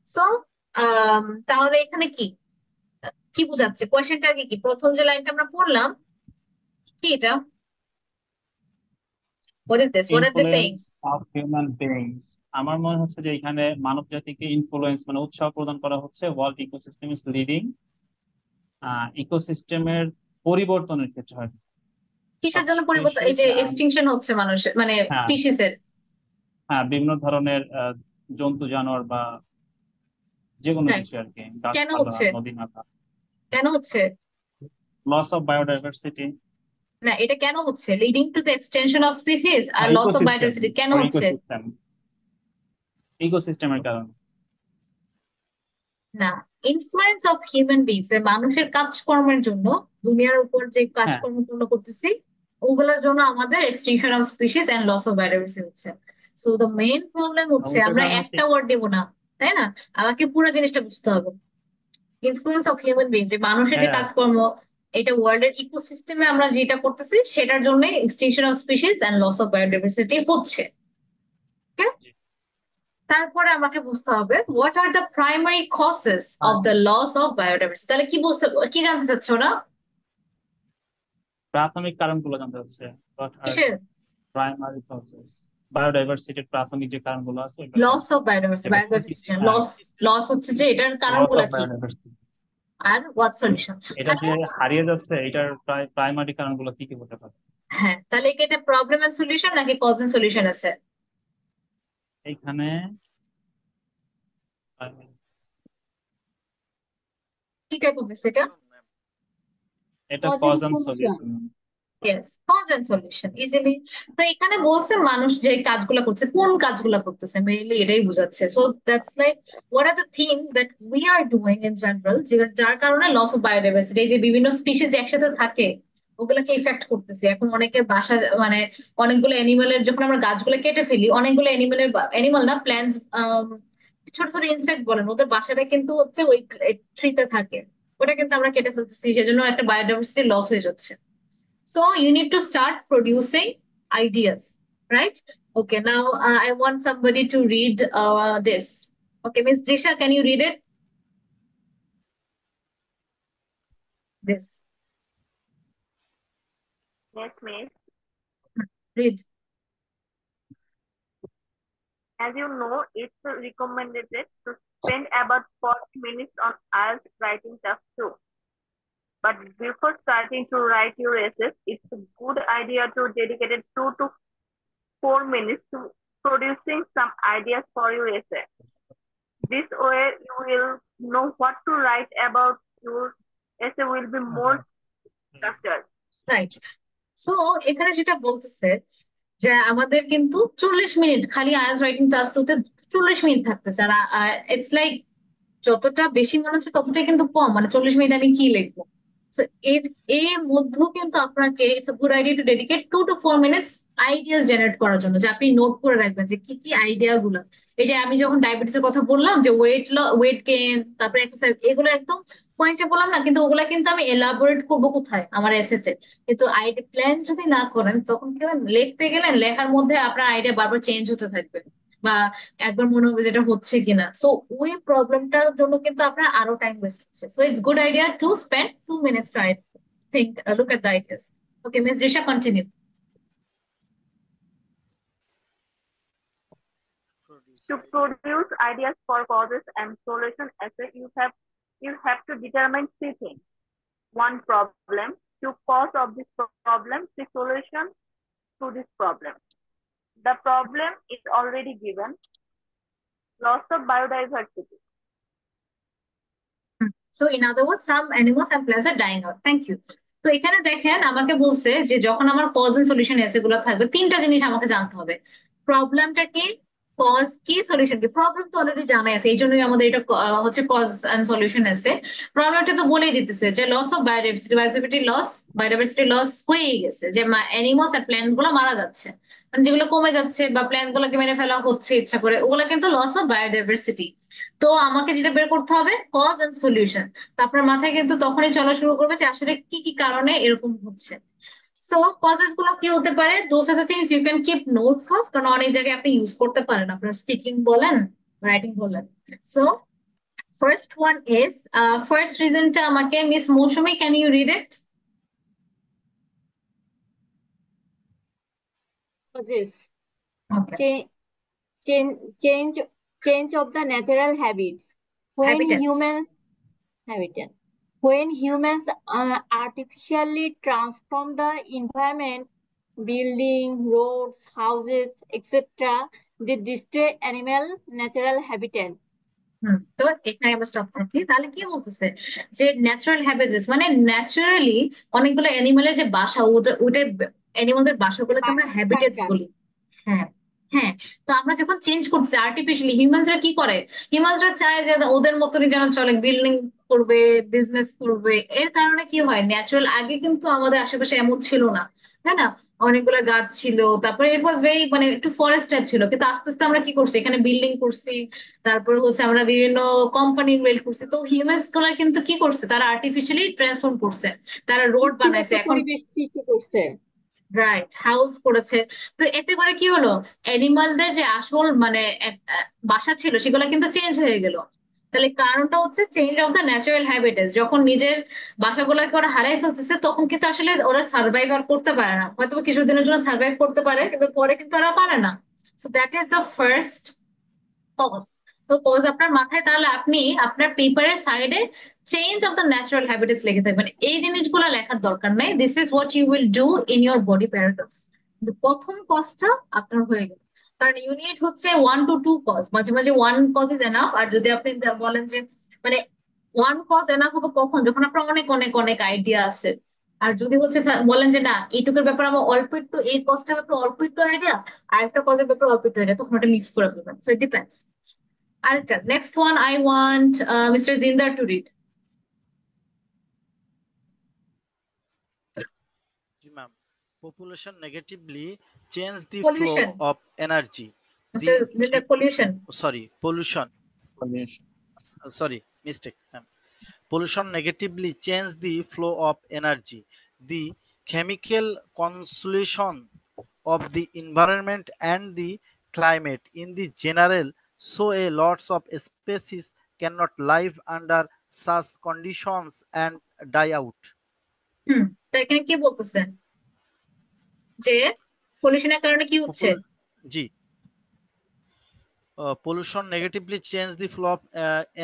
সো তাহলে এখানে কি কি বোঝাচ্ছে, কোয়েশ্চেনটা আগে কি, প্রথম যে লাইনটা আমরা পড়লাম কি, এটা what is this, what are they saying? Influence of human beings. আমার মনে হচ্ছে যে এখানে মানব জাতিকে ইনফ্লুয়েন্স মানে উৎসাহ প্রদান করা হচ্ছে। ওয়ার্ল্ড ইকোসিস্টেম ইজ লিডিং, ইকোসিস্টেমের পরিবর্তনের ক্ষেত্রে হয়। কিসের জন্য পরিবর্তন? এই যে এক্সটিংশন হচ্ছে মানুষের মানে হ্যাঁ। স্পিসিসের। হ্যাঁ, বিভিন্ন ধরনের জন্তু জানোয়ার বা যে কোনো হ্যাঁ। কিছু আর কি, কেন গাছপালা, হচ্ছে? নদী নালা। কেন হচ্ছে? Loss of biodiversity. না, এটা কেন হচ্ছে? Leading to the extension of species আর লস অফ বায়োডাইভার্সিটি কেন হচ্ছে? ইকোসিস্টেমের কারণে। না, ইনফ্লুয়েন্স অফ হিউম্যান বিংস, মানুষের কাজকর্মের জন্য, দুনিয়ার উপর যে কাজকর্ম পূর্ণ করতেছি ওগুলোর জন্য আমাদের extinction of species and loss of biodiversity হচ্ছে। সো দ্য মেইন প্রবলেম হচ্ছে আমরা একটা ওয়ার্ড দেবো না, তাই না? আমাকে পুরো জিনিসটা বুঝতে হবে। ইনফ্লুয়েন্স অফ হিউম্যান বিংস, যে মানুষের যে কাজকর্ম, এটা ওয়ার্ল্ডের ইকোসিস্টেমে আমরা যেটা করতেছি সেটার জন্য extinction of species and loss of biodiversity হচ্ছে। তারপরে আমাকে বুঝতে হবে what are the primary causes of the loss of biodiversity. তাহলে কি জানতে চাচ্ছে ওরা? প্রাথমিক কারণগুলো জানতে চাচ্ছে। কিসের? প্রাইমারি কজেস, বায়োডাইভার্সিটির প্রাথমিক যে কারণগুলো আছে। লস অফ বায়োডাইভার্সিটি, লস হচ্ছে যে এটার কারণগুলো কি, আর হোয়াট সলিউশন। এটা যে হারিয়ে যাচ্ছে এটার প্রাইমারি কারণগুলো কি কি হতে পারে? হ্যাঁ, তাহলে কি এটা প্রবলেম এন্ড সলিউশন নাকি কজ এন্ড সলিউশন আছে? এইখানে কি টাইপ অফ এটা? এটা cause and solution. Yes, cause and solution easily. তো এখানে বলছে মানুষ যে কাজগুলো করছে, কোন কাজগুলো করতেছে, মেইনলি এটাই বোঝাচ্ছে। So that's like what are the things that we are doing in general, যার কারণে লস অফ বায়োডাইভার্সিটি, যে বিভিন্ন স্পিসিস একসাথে থাকে ওগুলোকে ইফেক্ট করতেছে। এখন অনেকের বাসা মানে অনেকগুলো অ্যানিমালের, যখন আমরা গাছগুলো কেটে ফেলি, অনেকগুলো অ্যানিমাল না, প্ল্যান্টস, ছোট ছোট ইনসেক্ট বলেন, ওদের বাসাটা কিন্তু হচ্ছে ওই ট্রিতে থাকে, ওটা কিন্তু আমরা কেটে ফেলতেছি, সেজন্য একটা বায়োডাইভার্সিটি লস হয়ে যাচ্ছে। So you need to start producing ideas, right? Okay, now I want somebody to read this. Okay, Miss Trisha, can you read it? This. Yes, miss. Read. As you know, it's recommended to spend about 40 minutes on IELTS writing task 2. But before starting to write your essays, it's a good idea to dedicate 2 to 4 minutes to producing some ideas for your essay. This way, you will know what to write about. Your essay will be more structured. Right. So, এখানে যেটা বলতেছে যে আমাদের কিন্তু 40 minute খালি IELTS writing task টুতে 40 minute থাকতেছে, আর it's like যতটা বেশি মনে হচ্ছে ততটাই কিন্তু কম। মানে 40 মিনিট আমি কি লিখবো, সো এর মধ্যেও কিন্তু আপনাকে it's a good idea to dedicate 2 to 4 minutes ideas generate করার জন্য, যে আপনি নোট করে রাখবেন যে কি কি আইডিয়া গুলো। এই যে আমি যখন ডায়াবেটিসের কথা বললাম যে ওয়েট গেইন, তারপরে এক্সারসাইজ, এগুলো একদম পয়েন্টে বললাম না, কিন্তু ওগুলা কিন্তু আমি এলাবোরেট করবো কোথায়, আমার এসেতে। কিন্তু আইডিয়া প্ল্যান যদি না করেন তখন কি হয়, লিখতে গেলেন, লেখার মধ্যে আপনার আইডিয়া বারবার চেঞ্জ হতে থাকবে, বা একবার মনে হবে যেটা হচ্ছে কিনা। সো ওই প্রবলেমটার জন্য কিন্তু আপনার আরো টাইম ওয়েস্ট হচ্ছে। So it's good idea to spend 2 minutes to think, look at the ideas. Okay, Miss Disha, continue. To produce ideas for causes and solution essay, you have to determine 3 things. 1 problem, 2 cause of this problem, 3 solution to this problem. The problem is already given. Loss of biodiversity. So in other words, some animals and plants are dying out. Thank you. তো এখানে দেখেন আমাকে বলছে যে যখন আমার cause and solution এসে গুলো থাকবে, 3টা জিনিস আমাকে জানতে হবে। প্রবলেমটা কি, কজ কি, সলিউশন কি। প্রবলেম তো অলরেডি জানা আছে, এই জন্যই আমাদের এটা হচ্ছে কজ এন্ড সলিউশন এসে। প্রবলেমটা তো বলেই দিতেছে যে লস অফ বায়োডাইভার্সিটি লস হয়ে গেছে, যে অ্যানিমালস আর প্ল্যান্ট গুলো মারা যাচ্ছে, মানে যেগুলো কমে যাচ্ছে বা প্ল্যান্ট গুলোকে মেরে ফেলা হচ্ছে ইচ্ছা করে, ওগুলো কিন্তু লস অফ বায়োডাইভার্সিটি। তো আমাকে যেটা বের করতে হবে কজ এন্ড সলিউশন। তো আপনার মাথায় কিন্তু তখনই চলা শুরু করবে যে আসলে কি কি কারণে এরকম হচ্ছে। সো কজেস গুলো কি হতে পারে, those are the things you can keep notes of, কারণ অনেক জায়গায় আপনি ইউজ করতে পারেন, আপনার স্পিকিং বলেন, রাইটিং বলেন। So first one is, first রিজনটা আমাকে miss Mousumi, can you read it? Causes. Okay, Change of the natural habits. When Habitats. humans artificially transform the environment, building roads, houses, etc., they destroy animal natural habitat. তো এখানে আমরা stop থাকি। তাহলে কি বলতেছে যে ন্যাচারাল হ্যাবিটেটস মানে naturally অনেকগুলো অ্যানিমালের যে বাসা, ওটা অ্যানিমালদের বাসাগুলোকে আমরা হ্যাবিটেটস বলি। হ্যাঁ হ্যাঁ। তো আমরা যখন চেঞ্জ করছি আর্টিফিশিয়ালি, হিউম্যানসরা কি করে, হিউম্যানসরা চায় যে ওদের মতনই যেন চলে, বিল্ডিং করবে, বিজনেস করবে। এর কারণে কি হয়, ন্যাচারাল আগে কিন্তু আমাদের আশেপাশে এমন ছিল না, তাই না? অনেকগুলো গাছ ছিল, তারপরে ইট ওয়াজ ভেরি, মানে একটু ফরেস্ট টাইপ ছিল। কিন্তু আস্তে আস্তে আমরা কি করছি, এখানে বিল্ডিং করছি, তারপরে হচ্ছে আমরা বিভিন্ন কোম্পানি বিল্ড করছি। তো হিউম্যানস গুলা কিন্তু কি করছে, তারা আর্টিফিশিয়ালি ট্রান্সফর্ম করছে, তারা রোড বানাইছে, এখন পরিবেশ সৃষ্টি করছে। রাইট, হাউস করেছে। তো এতে করে কি হলো, অ্যানিমালদের যে আসল মানে বাসা ছিল সেগুলো কিন্তু চেঞ্জ হয়ে গেল। তাহলে কারণটা হচ্ছে change of the natural habitats. যখন নিজের বাসাগুলোকে ওরা হারাই ফেলতেছে তখন কিন্তু আসলে ওরা সার্ভাইভ আর করতে পারে না, হয়তো কিছুদিনের জন্য সার্ভাইভ করতে পারে, কিন্তু পরে কিন্তু ওরা পারে না। So that is the first cause. তো কজ আপনার মাথায়, তাহলে আপনি আপনার পেপারের সাইডে change of the natural habitats লিখে থাকবেন। এই জিনিসগুলো লেখার দরকার নাই, this is what you will do in your body paragraphs. কিন্তু প্রথম কজটা আপনার হয়ে গেল, কারণ ইউনিট হচ্ছে 1 to 2 কজ, মাঝে মাঝে 1 কজ ইজ এনাফ। আর যদি আপনি বলেন যে মানে 1 কজ এনাফ হবে কখন, যখন আপনার অনেক অনেক অনেক আইডিয়া আছে। আর যদি হচ্ছে বলেন যে না, এইটুকুর ব্যাপারে আমার অল্প একটু, এই কজটার ব্যাপারে অল্প একটু আইডিয়া, আর একটা কজের ব্যাপারে অল্প একটু আইডিয়া, তখন ওটা মিক্স করে ফেলবেন। So it depends. আরেকটা, next one I want mister Jindar to read. জি ma'am. Population negatively change the Pollution. flow of energy. Mr. Zindar, pollution. Pollution. Pollution. Sorry, mistake. Pollution negatively change the flow of energy. The chemical constellation of the environment and the climate in the general, so a lots of species cannot live under such conditions and die out. তো এখানে কি বলতেছেন যে পলিউশনের কারণে কি হচ্ছে? জি, pollution negatively change the flow of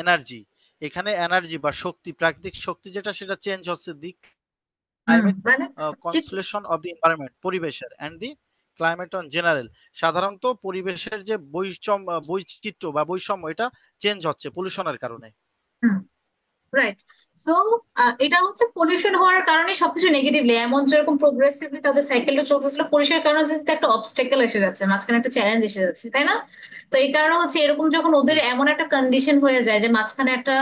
energy. এখানে এনার্জি বা শক্তি, প্রাকৃতিক শক্তি যেটা, সেটা চেঞ্জ হচ্ছে the climate constellation of the environment, পরিবেশের, and the climate on general. সাধারণত পরিবেশের যে বৈচিত্র্য বা বৈষম্য, এটা চেঞ্জ হচ্ছে পলিউশনের কারণে। রাইট। সো এটা হচ্ছে পলিউশন হওয়ার কারণে সবকিছু নেগেটিভলি, এমন যেরকম প্রোগ্রেসিভলি তাদের সাইকেলটা চলতেছিল, পলিউশনের কারণে কিন্তু একটা অবস্টেকেল এসে যাচ্ছে, মাঝখানে একটা চ্যালেঞ্জ এসে যাচ্ছে, তাই না? তো এই কারণে হচ্ছে এরকম যখন ওদের এমন একটা কন্ডিশন হয়ে যায় যে মাঝখানে একটা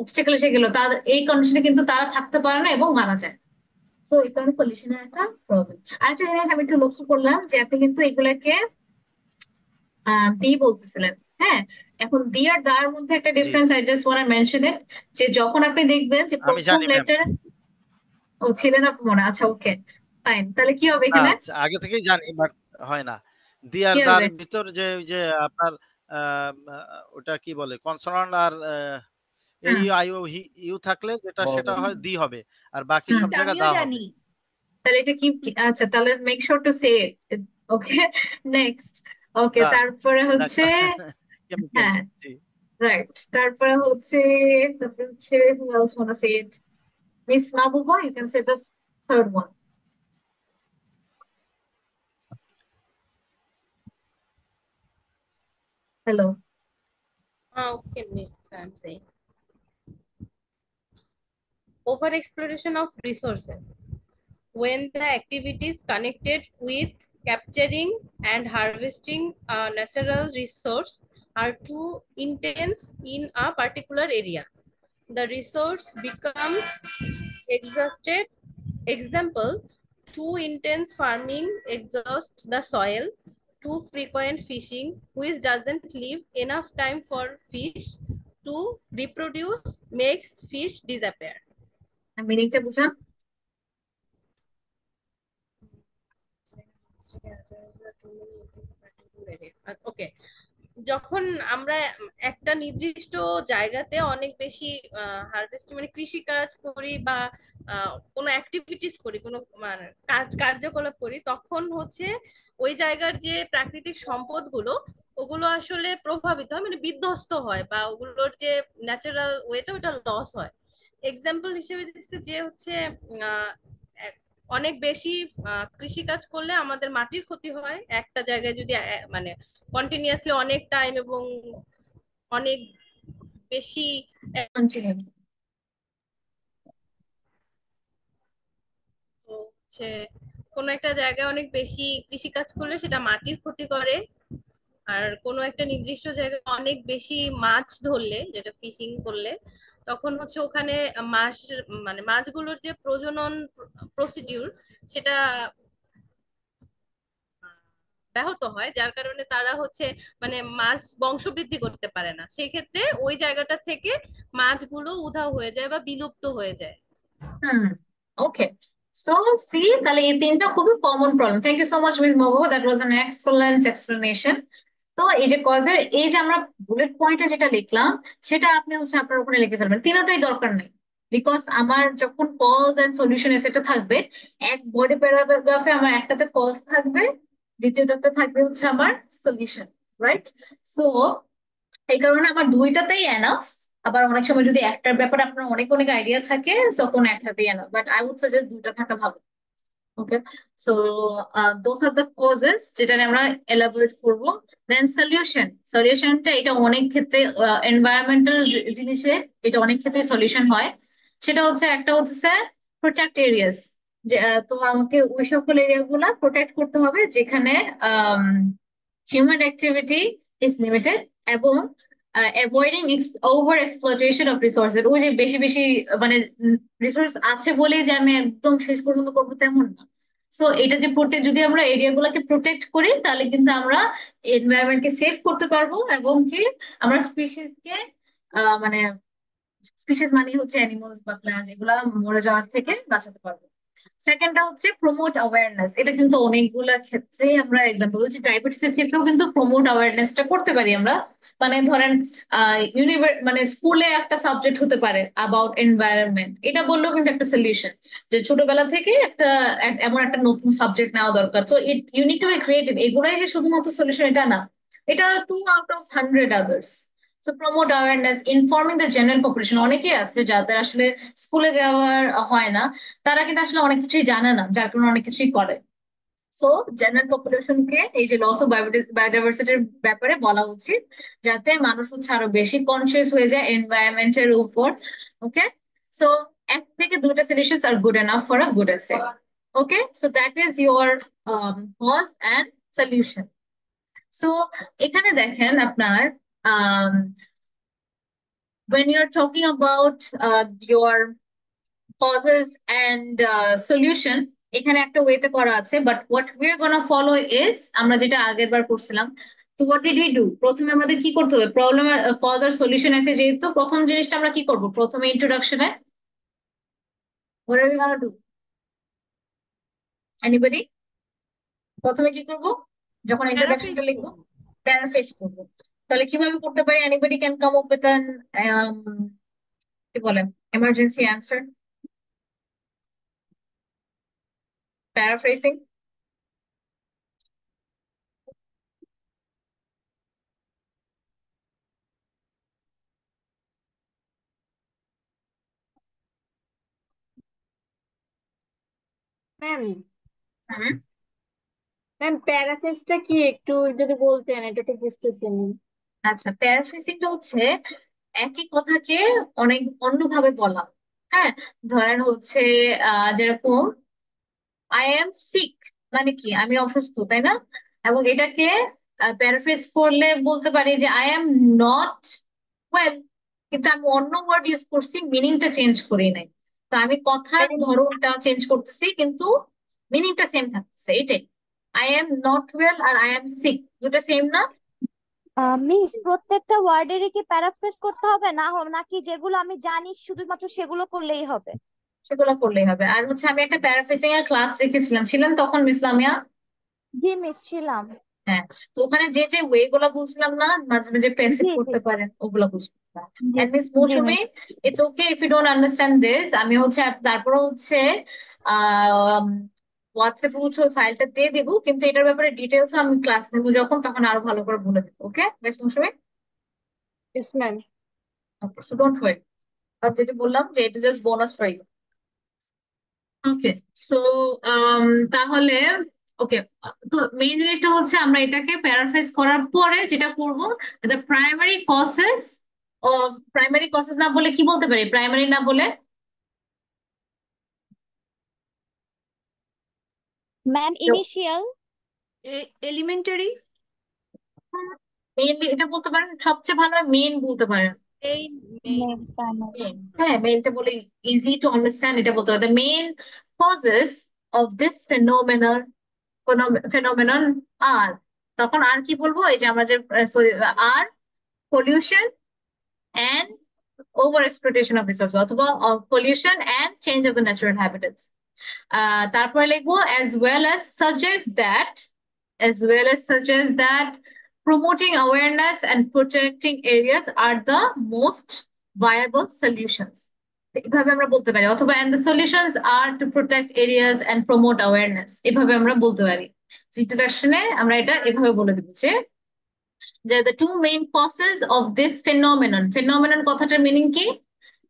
অবস্টাকেল এসে গেল, তাদের এই কন্ডিশনে কিন্তু তারা থাকতে পারে না এবং মারা যায়। সো এই কারণে পলিউশনের একটা প্রবলেম। আরেকটা জিনিস আমি একটু লক্ষ্য করলাম যে আপনি কিন্তু এগুলাকে দি বলতেছিলেন, হ্যাঁ। এখন দি আর দার মধ্যে একটা জি difference, I just want to mention it, যে যখন আপনি দেখবেন যে আমি প্রথম জানি ম্যাম। লেটার, ও ছিলেন আপনি মনে, আচ্ছা ওকে ফাইন, তাহলে কি হবে না এখানে? আগে থেকেই জানি বাট হয় না। দি আর কি দার হবে? ভিতর যে ওই যে আপনার ওটা কি বলে কনসোনান্ট আর এই হুম আই ও ইউ থাকলে যেটা সেটা হয় দি হবে, আর বাকি হুম সব জায়গায় আমিও দা হবে। জানি। তাহলে এটা কি আচ্ছা, তাহলে make sure to say it. Okay, next. Okay, the তারপরে হচ্ছে, কেমিক্যাল। হ্যাঁ জি রাইট, তারপরে হচ্ছে who else wanna say it? Miss Mabuba, you can say the third one. Hello. Okay, makes I'm saying over exploration of resources. When the activities connected with capturing and harvesting a natural resource are too intense in a particular area, the resource becomes exhausted. Example, too intense farming exhausts the soil, too frequent fishing, which doesn't leave enough time for fish to reproduce, makes fish disappear. মিনিংটা বুঝান। ওকে, যখন আমরা একটা নির্দিষ্ট জায়গাতে অনেক বেশি harvesting মানে কৃষি কাজ করি বা কোনো অ্যাক্টিভিটিস করি, কোনো মানে কার্যকলাপ করি, তখন হচ্ছে ওই জায়গার যে প্রাকৃতিক সম্পদগুলো ওগুলো আসলে প্রভাবিত হয়, মানে বিধ্বস্ত হয়, বা ওগুলোর যে ন্যাচারাল ওয়েটা ওটা লস হয়। এক্সাম্পল হিসেবে দিচ্ছে যে হচ্ছে আহ, অনেক বেশি কৃষিকাজ করলে আমাদের মাটির ক্ষতি হয় একটা জায়গায় যদি মানে কন্টিনিউয়াসলি অনেক টাইম এবং অনেক বেশি Continue. হচ্ছে কোনো একটা জায়গায় অনেক বেশি কৃষিকাজ করলে সেটা মাটির ক্ষতি করে। আর কোনো একটা নির্দিষ্ট জায়গায় অনেক বেশি মাছ ধরলে, যেটা ফিশিং করলে, তখন হচ্ছে ওখানে মাছ মানে মাছগুলোর যে প্রজনন প্রসিডিউর সেটা ব্যাহত হয়, যার কারণে তারা হচ্ছে মানে মাছ বংশবৃদ্ধি করতে পারে না। সেই ক্ষেত্রে ওই জায়গাটা থেকে মাছগুলো উধাও হয়ে যায় বা বিলুপ্ত হয়ে যায়। হুম, ওকে। সো সি, তাহলে এই তিনটা খুবই common problem. Thank you so much miss Mahbuba, that was an excellent explanation. তো এই যে কজের এই যে আমরা বুলেট পয়েন্টে যেটা লিখলাম সেটা আপনি হচ্ছে আপনার ওখানে লিখে ফেলবেন, তিনটাই দরকার নেই। বিকজ আমার যখন কজ এন্ড সলিউশন সেটা থাকবে এক বডি প্যারাগ্রাফে, আমার একটাতে কজ থাকবে, দ্বিতীয়টাতে থাকবে হচ্ছে আমার সলিউশন, রাইট? সো এই কারণে আমার দুইটাতেই এনাফ। আবার অনেক সময় যদি একটার ব্যাপারে আপনার অনেক অনেক আইডিয়া থাকে তখন একটাতেই enough, but I would suggest দুইটা থাকা ভালো। Okay, so those are the causes যেটা নিয়ে আমরা এলাবোরেট করব। দেন সলিউশনটা এটা অনেক ক্ষেত্রে এনভায়রনমেন্টাল জিনিসে এটা অনেক ক্ষেত্রে সলিউশন হয়। সেটা হচ্ছে একটা হচ্ছে প্রোটেক্ট এরিয়াস, যে তো আমাকে ওই সকল এরিয়া গুলা প্রোটেক্ট করতে হবে যেখানে হিউম্যান অ্যাক্টিভিটি ইজ লিমিটেড, এবং avoiding over exploitation of resources. ওই যে বেশি বেশি মানে রিসোর্স আছে বলেই যে আমি একদম শেষ পর্যন্ত করবো তেমন না। সো এটা যে যদি আমরা এরিয়া গুলাকে প্রোটেক্ট করি তাহলে কিন্তু আমরা এনভায়রনমেন্টকে সেভ করতে পারবো, এবং কি আমরা স্পিসিসকে মানে স্পিসিস মানে হচ্ছে অ্যানিমালস বা প্ল্যান্ট, এগুলা মরে যাওয়ার থেকে বাঁচাতে পারবো। সেকেন্ডটা হচ্ছে প্রমোট অ্যাওয়ারনেস। এটা কিন্তু অনেকগুলা ক্ষেত্রে আমরা এক্সাম্পল হচ্ছে ডায়াবেটিস এর ক্ষেত্রেও কিন্তু প্রমোট অ্যাওয়ারনেসটা করতে পারি আমরা। মানে ধরেন মানে স্কুলে একটা সাবজেক্ট হতে পারে অ্যাবাউট এনভায়রনমেন্ট, এটা বললেও কিন্তু একটা সলিউশন, যে ছোটবেলা থেকে একটা এমন একটা নতুন সাবজেক্ট নেওয়া দরকার। তো it you need to be creative, এগুলাই যে শুধুমাত্র সলিউশন এটা না, এটা 2 out of 100 others. So promote awareness, informing the general population. অনেকেই আছে যাদের আসলে স্কুলে যাওয়ার হয় না, তারা কিন্তু আসলে অনেক কিছুই জানে না, যার কারণে অনেক কিছুই করে। সো জেনারেল পপুলেশনকে এই যে লস অফ বায়োডাইভার্সিটির ব্যাপারে বলা উচিত, যাতে মানুষ হচ্ছে আরো বেশি কনসিয়াস হয়ে যায় এনভায়রনমেন্টের উপর। ওকে, সো 1 থেকে 2টা solutions are good enough for a good essay. Okay, so that is your cause and solution. So এখানে দেখেন আপনার when you're talking about your causes and solution, এখানে একটা ওয়েতে করা আছে, but what we are gonna follow is আমরা যেটা আগের বার করছিলাম। তো হোয়াট ডিড উই ডু, প্রথমে আমাদের কি করতে হবে, প্রবলেম কজ আর সলিউশন আছে যেহেতু, প্রথম জিনিসটা আমরা কি করব, প্রথমে ইন্ট্রোডাকশনে what are we gonna do? Anybody? প্রথমে কি করব, যখন ইন্ট্রোডাকশনটা প্যারাফ্রেজ লিখবো করবো। প্যারাফ্রেজ করব। তাহলে কিভাবে করতে পারি, anybody can come up with an কি বলে emergency answer paraphrasing? Ma'am hmm, ma'am প্যারাফ্রেজটা কি একটু যদি বলতেন, এটা তো বুঝতেছি না। আচ্ছা, প্যারাফ্রেজিংটা হচ্ছে একই কথাকে অনেক অন্যভাবে বলা। হ্যাঁ, ধরেন হচ্ছে যেরকম আই এম সিক, মানে কি আমি অসুস্থ, তাই না? এবং এটাকে প্যারাফ্রেজ করলে বলতে পারি যে আই এম নট ওয়েল, কিন্তু আমি অন্য ওয়ার্ড ইউজ করছি, মিনিংটা চেঞ্জ করি নাই। তো আমি কথার ধরনটা চেঞ্জ করতেছি কিন্তু মিনিংটা সেম থাকতেছে, এটাই। আই এম নট ওয়েল আর আই এম সিক দুটো সেম না? মিস প্রত্যেকটা ওয়ার্ডেরই কি প্যারাফ্রেজ করতে হবে নাকি যেগুলো আমি জানি শুধুমাত্র সেগুলো করলেই হবে? সেগুলো করলেই হবে। আর হচ্ছে আমি একটা প্যারাফ্রেজিং এর ক্লাস রেখেছিলাম, ছিলেন তখন মিস লামিয়া? জি মিস ছিলাম। হ্যাঁ, তো ওখানে যে যে ওয়ে গুলা বুঝলাম না, মাঝে মাঝে প্যাসিভ জি জি করতে পারেন, ওগুলা বুঝতে জি এন্ড মিস জি Mousumi, Miss. It's okay if you don't understand this. আমি হচ্ছে তারপরে হচ্ছে হোয়াটসঅ্যাপে হচ্ছে ওই ফাইলটা দিয়ে দেবো, কিন্তু এটার ব্যাপারে ডিটেলস আমি ক্লাস নেবো যখন, তখন আরো ভালো করে বলে দেবো। Okay Miss Mousumi? Yes ma'am. Okay, so don't worry. আর যেটা বললাম যে এটা just bonus for you. Okay, so তাহলে ওকে, তো মেইন জিনিসটা হচ্ছে আমরা এটাকে প্যারাফ্রেজ করার পরে যেটা করব, the primary causes of, primary causes না বলে কি বলতে পারি, প্রাইমারি না বলে ম্যাম ইনিশিয়াল। এলিমেন্টারি। মেইনলি এটা বলতে পারেন, সবচেয়ে ভালো মেইন বলতে পারেন। মেইন মেইন Main, হ্যাঁ মেইনটা বলে ইজি টু আন্ডারস্ট্যান্ড, এটা বলতে হবে। The main causes of this phenomenon are, তখন আর কি বলবো, এই যে আমরা যে সরি আর pollution and over exploitation of resources, অথবা pollution and change of the natural habitats. তারপরে লিখবো as well as suggest that promoting awareness and protecting areas are the most viable solutions. এভাবে আমরা বলতে পারি, অথবা and the solutions are to protect areas and promote awareness, এভাবে আমরা বলতে পারি। ইন্ট্রোডাকশনে আমরা এটা এভাবে বলে দিব যে the two main causes of this phenomenon কথাটার মিনিং কি,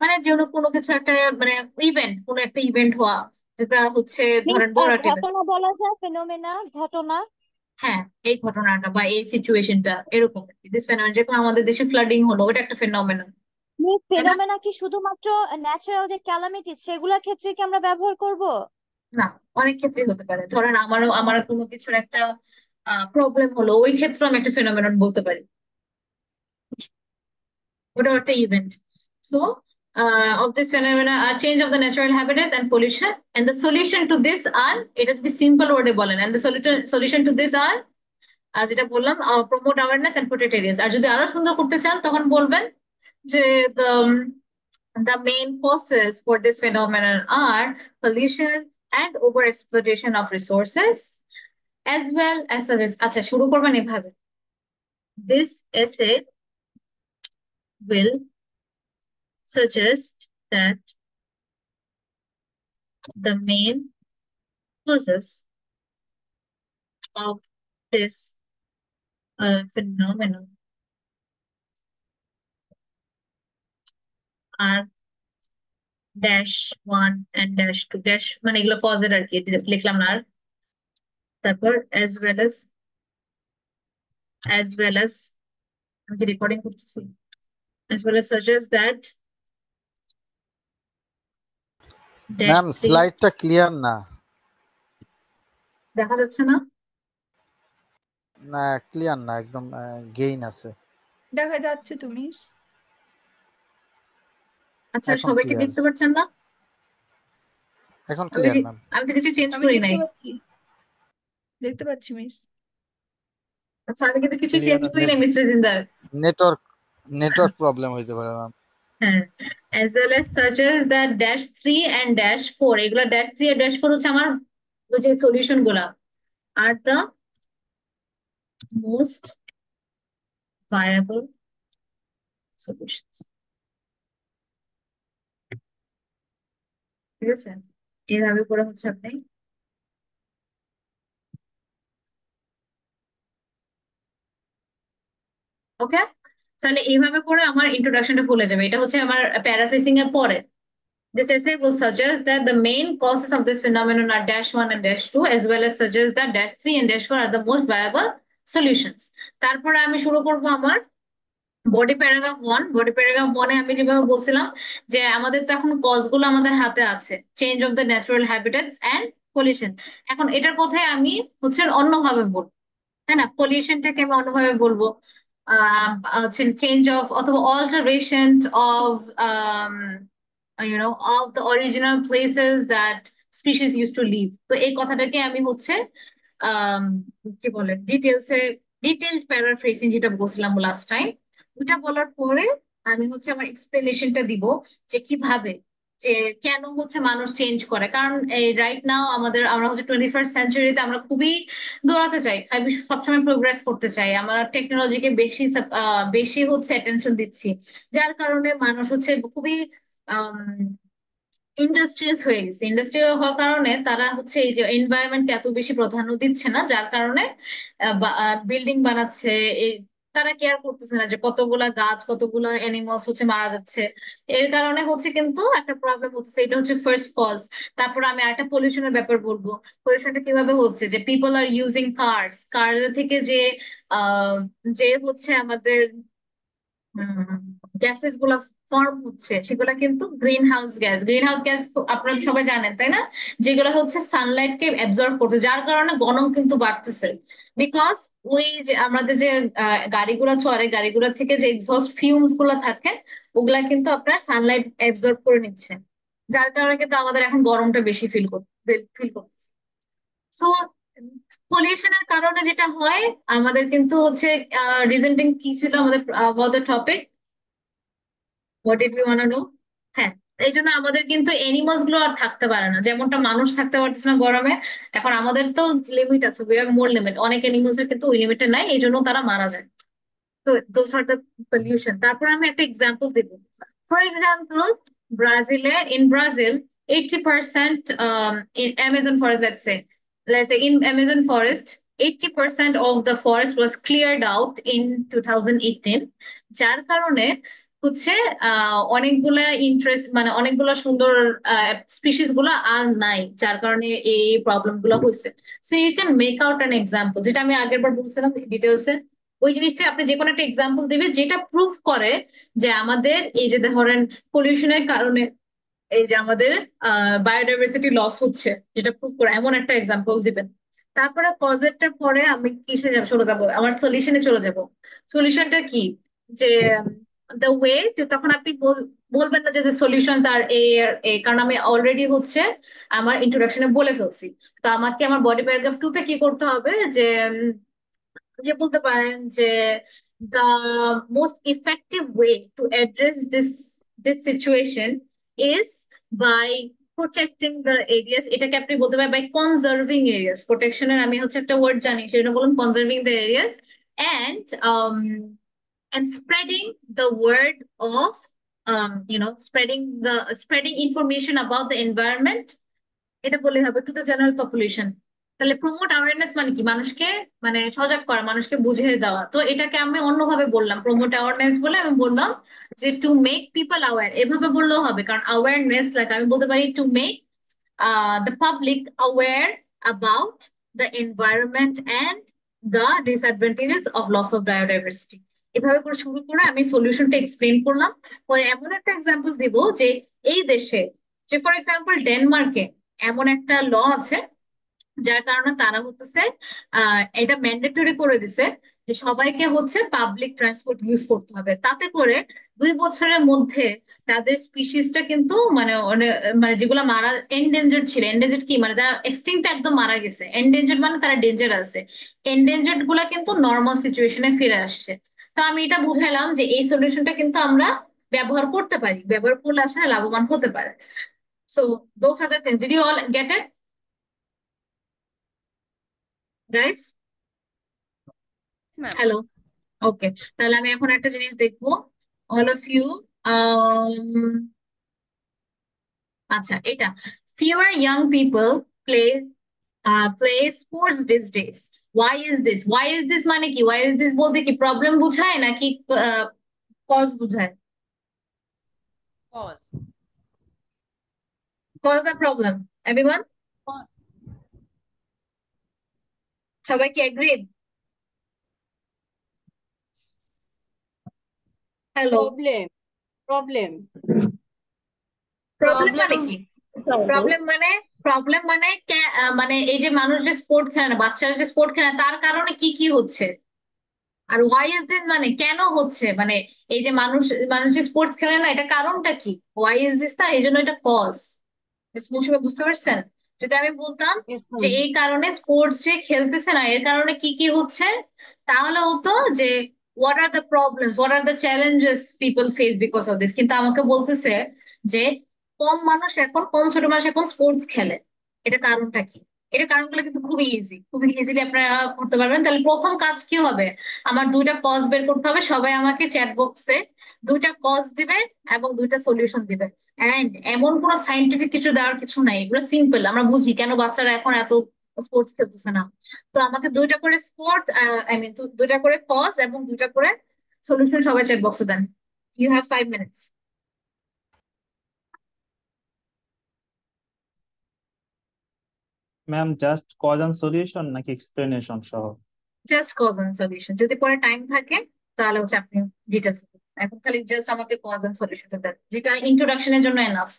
মানে যে কোনো কিছু একটা মানে ইভেন্ট, কোনো একটা ইভেন্ট হওয়া, যেটা হচ্ছে মিস ধরেন বড় একটা event। ঘটনা বলা যায়, ফেনোমেনা ঘটনা। হ্যাঁ, এই ঘটনাটা বা এই সিচুয়েশনটা এরকম, দিস ফেনোমেনন, যেরকম আমাদের দেশে ফ্লাডিং হলো, ওটা একটা ফেনোমেনন, মিস তাই না? ফেনোমেনা কি শুধুমাত্র ন্যাচারাল যে ক্যালামিটিস সেগুলোর ক্ষেত্রে কি আমরা ব্যবহার করব? না, অনেক ক্ষেত্রেই হতে পারে। ধরেন আমার কোনো কিছুর একটা প্রবলেম হলো, ওই ক্ষেত্রে আমি একটা ফেনোমেনন বলতে পারি, ওটাও একটা event. So of this phenomena are change of the natural habitats and pollution, and the solution to this are, এটা যদি সিম্পল ওয়ার্ডে বলেন, and the solution to this are যেটা বললাম, promote awareness and protect areas। আর যদি আরো সুন্দর করতে চান তখন বলবেন যে the main causes for this phenomenon are pollution and over exploitation of resources as well as আচ্ছা শুরু করবেন এভাবে, this essay will suggest that the main causes of this phenomenon are -1 and -2, dash মানে এগুলো কজের আর কি, লিখলাম না আর। তারপর as well as আমি কি রেকর্ডিং করতেছি, as well as suggest that ma'am -3 স্লাইডটা ক্লিয়ার না। দেখা যাচ্ছে না? না ক্লিয়ার না, একদম গেইন আছে। দেখা যাচ্ছে তুমি। আচ্ছা, এখন সবাইকে ক্লিয়ার, দেখতে পাচ্ছেন না? এখন আমি ক্লিয়ার কি- ম্যাম। আমি তো কিছু চেঞ্জ আমি করি দেখতে নাই। পাচ্ছি, দেখতে পাচ্ছি মিস। আচ্ছা, আমি কিন্তু কিছু Clear চেঞ্জ করি নাই মিস্টার জিন্দার। নেটওয়ার্ক প্রবলেম হইতে পারে ম্যাম। হ্যাঁ, as well as such as that -3 and -4, এগুলা -3 আর -4 হচ্ছে আমার ওই যে সলিউশন গুলা are the most viable solutions. ঠিক আছে, এইভাবে করে হচ্ছে আপনি ওকে। তাহলে এইভাবে করে আমার ইন্ট্রোডাকশনটা খুলে যাবে। এটা হচ্ছে আমার প্যারাফ্রেজিং এর পরে। This essay will suggest that the main causes of this phenomenon are -1 and -2, as well as suggest that -3 and -4 are the most viable solutions. তারপরে আমি শুরু করব আমার বডি প্যারাগ্রাফ 1। বডি প্যারাগ্রাফ 1 এ আমি যেভাবে বলছিলাম যে আমাদের তো এখন কজ গুলো আমাদের হাতে আছে, change of the natural habitats and pollution. এখন এটার কথায় আমি হচ্ছে অন্যভাবে বলবো, তাই না? পলিউশনটাকে আমি অন্যভাবে বলবো চেঞ্জ অফ অথবা alteration of of the original places that species used to live। তো এই কথাটাকে আমি হচ্ছে আম, কি বলে ডিটেলড প্যারাফ্রেজিং যেটা বলছিলাম লাস্ট টাইম, ওটা বলার পরে আমি হচ্ছে আমার এক্সপ্লেনেশনটা দিব যে কিভাবে, যে কেন হচ্ছে মানুষ চেঞ্জ করে। কারণ এই রাইট নাও আমরা হচ্ছে 21st সেঞ্চুরিতে আমরা খুবই দৌড়াতে চাই, আমি সবসময় প্রোগ্রেস করতে চাই, আমরা টেকনোলজিকে বেশি হচ্ছে অ্যাটেনশন দিচ্ছি, যার কারণে মানুষ হচ্ছে খুবই ইন্ডাস্ট্রিয়াস হয়ে গেছে। ইন্ডাস্ট্রিয়াল হওয়ার কারণে তারা হচ্ছে এই যে এনভায়রনমেন্টকে এত বেশি প্রাধান্য দিচ্ছে না, যার কারণে বিল্ডিং বানাচ্ছে, এই তারা কেয়ার করতেছে না যে কতগুলা গাছ কতগুলা অ্যানিমালস হচ্ছে মারা যাচ্ছে। এর কারণে হচ্ছে কিন্তু একটা প্রবলেম হচ্ছে, এটা হচ্ছে ফার্স্ট কজ। তারপর আমি আরেকটা পলিউশনের ব্যাপার বলবো। পলিউশনটা কিভাবে হচ্ছে, যে পিপল আর ইউজিং কার থেকে আহ যে হচ্ছে আমাদের গ্যাসেস গুলা ফর্ম হচ্ছে, সেগুলা কিন্তু গ্রিন হাউস গ্যাস আপনারা সবাই জানেন তাই না, যেগুলো হচ্ছে সানলাইট কে অ্যাবজর্ব করতে, যার কারণে গরম কিন্তু বাড়তেছে। বিকজ ওই যে আমাদের যে গাড়িগুলো চলে, গাড়িগুলো থেকে যে এক্সস্ট ফিউমস গুলা থাকে, ওগুলা কিন্তু আপনার সানলাইট অ্যাবজর্ব করে নিচ্ছে, যার কারণে কিন্তু আমাদের এখন গরমটা বেশি ফিল করতেছে। সো পলিউশনের কারণে যেটা হয় আমাদের কিন্তু হচ্ছে রিজেন্টিং কি ছিল আমাদের topic, what did you want to know? হ্যাঁ, এই জন্য আমাদের কিন্তু এনিমালস গুলো আর থাকতে পারে না, যেমনটা মানুষ থাকতে পারতেছে না গরমে। এখন আমাদের তো লিমিট আছে, উই হ্যাভ মোর লিমিট, অনেক এনিমালস এর কিন্তু ওই লিমিটে নাই, এই জন্য তারা মারা যায়। তো দোজ আর দ্য পলিউশন। তারপর আমি একটা এক্সাম্পল দেবো। For example, in Brazil 80% in Amazon forest, let's say in Amazon forest 80% of the forest was cleared out in 2018, যার কারণে হচ্ছে অনেকগুলা মানে অনেকগুলা সুন্দর স্পিসিস গুলা আর নাই, যার কারণে এই প্রবলেম গুলো হয়েছে। So you can make out an example, যেটা আমি আগের বার বলছিলাম ডিটেলসে। ওই জিনিসটা আপনি যে কোনো একটা এক্সাম্পল দিবে যেটা প্রুফ করে যে আমাদের এই যে ধরেন পলিউশনের কারণে এই যে আমাদের বায়োডাইভার্সিটি লস হচ্ছে, যেটা প্রুফ করে এমন একটা এক্সাম্পল দিবেন। তারপরে কজেরটা পরে আমি কিসে চলে যাবো, আমার সলিউশনে চলে যাব। সলিউশনটা কি, যে দ্য ওয়ে, তখন আপনি বলবেন না যে সলিউশনস আর এ, কারণ আমি অলরেডি হচ্ছে আমার ইন্ট্রোডাকশনে বলে ফেলছি। তো আমাকে আমার বডি প্যারাগ্রাফ 2 তে কি করতে হবে, যে বলতে পারেন যে the most effective way to address this situation is by protecting the areas। এটাকে আপনি বলতে পারেন by conserving areas। প্রোটেকশনের আমি হচ্ছে একটা ওয়ার্ড জানি, সেটা বলুন conserving the areas and spreading the word of spreading information about the environment। এটা বলে হবে টু দ্য জেনারেল পপুলেশন। তাহলে প্রমোট অ্যাওয়ারনেস মানে কি, মানুষকে মানে সজাগ করা, মানুষকে বুঝিয়ে দেওয়া। তো এটাকে আমি অন্যভাবে বললাম, প্রমোট অ্যাওয়ারনেস বলে আমি বললাম যে টু মেক পিপল অ্যাওয়ার। এভাবে বললেও হবে, কারণ অ্যাওয়ারনেস লাইক আমি বলতে পারি to make the public aware about the environment and the disadvantages of loss of biodiversity। এভাবে করে শুরু করে আমি সলিউশনটা এক্সপ্লেন করলাম। পরে এমন একটা এক্সাম্পল দিব যে এই দেশে, যে ফর এক্সাম্পল ডেনমার্কে এমন একটা ল আছে যার কারণে তারা হতেছে এটা ম্যান্ডেটরি করে দিছে যে সবাইকে হচ্ছে পাবলিক ট্রান্সপোর্ট ইউজ করতে হবে, তাতে করে 2 বছরের মধ্যে তাদের স্পিসিসটা কিন্তু মানে যেগুলো মারা এন্ডেঞ্জার্ড ছিল, এন্ডেঞ্জার্ড কি মানে যারা এক্সটিংক্ট একদম মারা গেছে, এন্ডেঞ্জার্ড মানে তারা ডেঞ্জার আছে, এন্ডেঞ্জার্ড গুলা কিন্তু নর্মাল সিচুয়েশনে ফিরে আসছে। তো আমি এটা বুঝাইলাম যে এই সলিউশনটা কিন্তু আমরা ব্যবহার করতে পারি, ব্যবহার করলে আসলে লাভবান হতে পারে। So those are the things, did you all get it guys? Ma'am. Hello, okay. তাহলে আমি এখন একটা জিনিস দেখবো, অল অফ ইউ। আচ্ছা, এটা fewer young people play sports these days. Why is this? Why is this মানে কি? Why is this বলতে কি প্রবলেম বুঝায় নাকি কজ বুঝায়? Cause. Cause the problem, everyone? Cause. সবাই কি agreed? Hello, problem problem problem মানে প্রবলেম কি? প্রবলেম মানে মানে এই যে মানুষ যে স্পোর্ট খেলে না, বাচ্চারা যে স্পোর্ট খেলে না, তার কারণে কি কি হচ্ছে? আর ওয়াই ইজ দিস মানে কেন হচ্ছে, মানে এই যে মানুষ মানুষ যে স্পোর্টস খেলে না, এটা কারণটা কি? ওয়াই ইজ দিস, তা এই জন্য এটা কজ। মৌসুমী বুঝতে পারছেন? যদি আমি বলতাম যে এই কারণে স্পোর্টস যে খেলতেছে না, এর কারণে কি কি হচ্ছে, তাহলে হতো যে what are the problems, what are the challenges people face because of this. কিন্তু আমাকে বলতেছে যে কম ছোট মানুষ এখন স্পোর্টস খেলে, এটা কারণটা কি? এটা কারণগুলো কিন্তু খুবই ইজি, খুবই ইজিলি আপনারা করতে পারবেন। তাহলে প্রথম কাজ কি হবে? আমার 2টা কজ বের করতে হবে। সবাই আমাকে চ্যাট বক্সে 2টা কজ দিবে এবং 2টা সলিউশন দিবে। এন্ড এমন কোনো সাইন্টিফিক কিছু দেওয়ার কিছু নাই, এগুলো সিম্পল, আমরা বুঝি কেন বাচ্চারা এখন এত স্পোর্টস খেলতেছে না। তো আমাকে 2টা করে স্পোর্ট, আই মিন 2টা করে কজ এবং 2টা করে সলিউশন সবাই চ্যাট বক্সে দেন। You have 5 minutes. Ma'am just cause and solution নাকি এক্সপ্লেনেশন সহ? জাস্ট কজ এন্ড সলিউশন, যদি পরে টাইম থাকে তাহলে হচ্ছে আপনি ডিটেলস, এখন খালি জাস্ট আমাকে কজ এন্ড সলিউশনটা দেন, যেটা ইন্ট্রোডাকশনের জন্য এনাফ।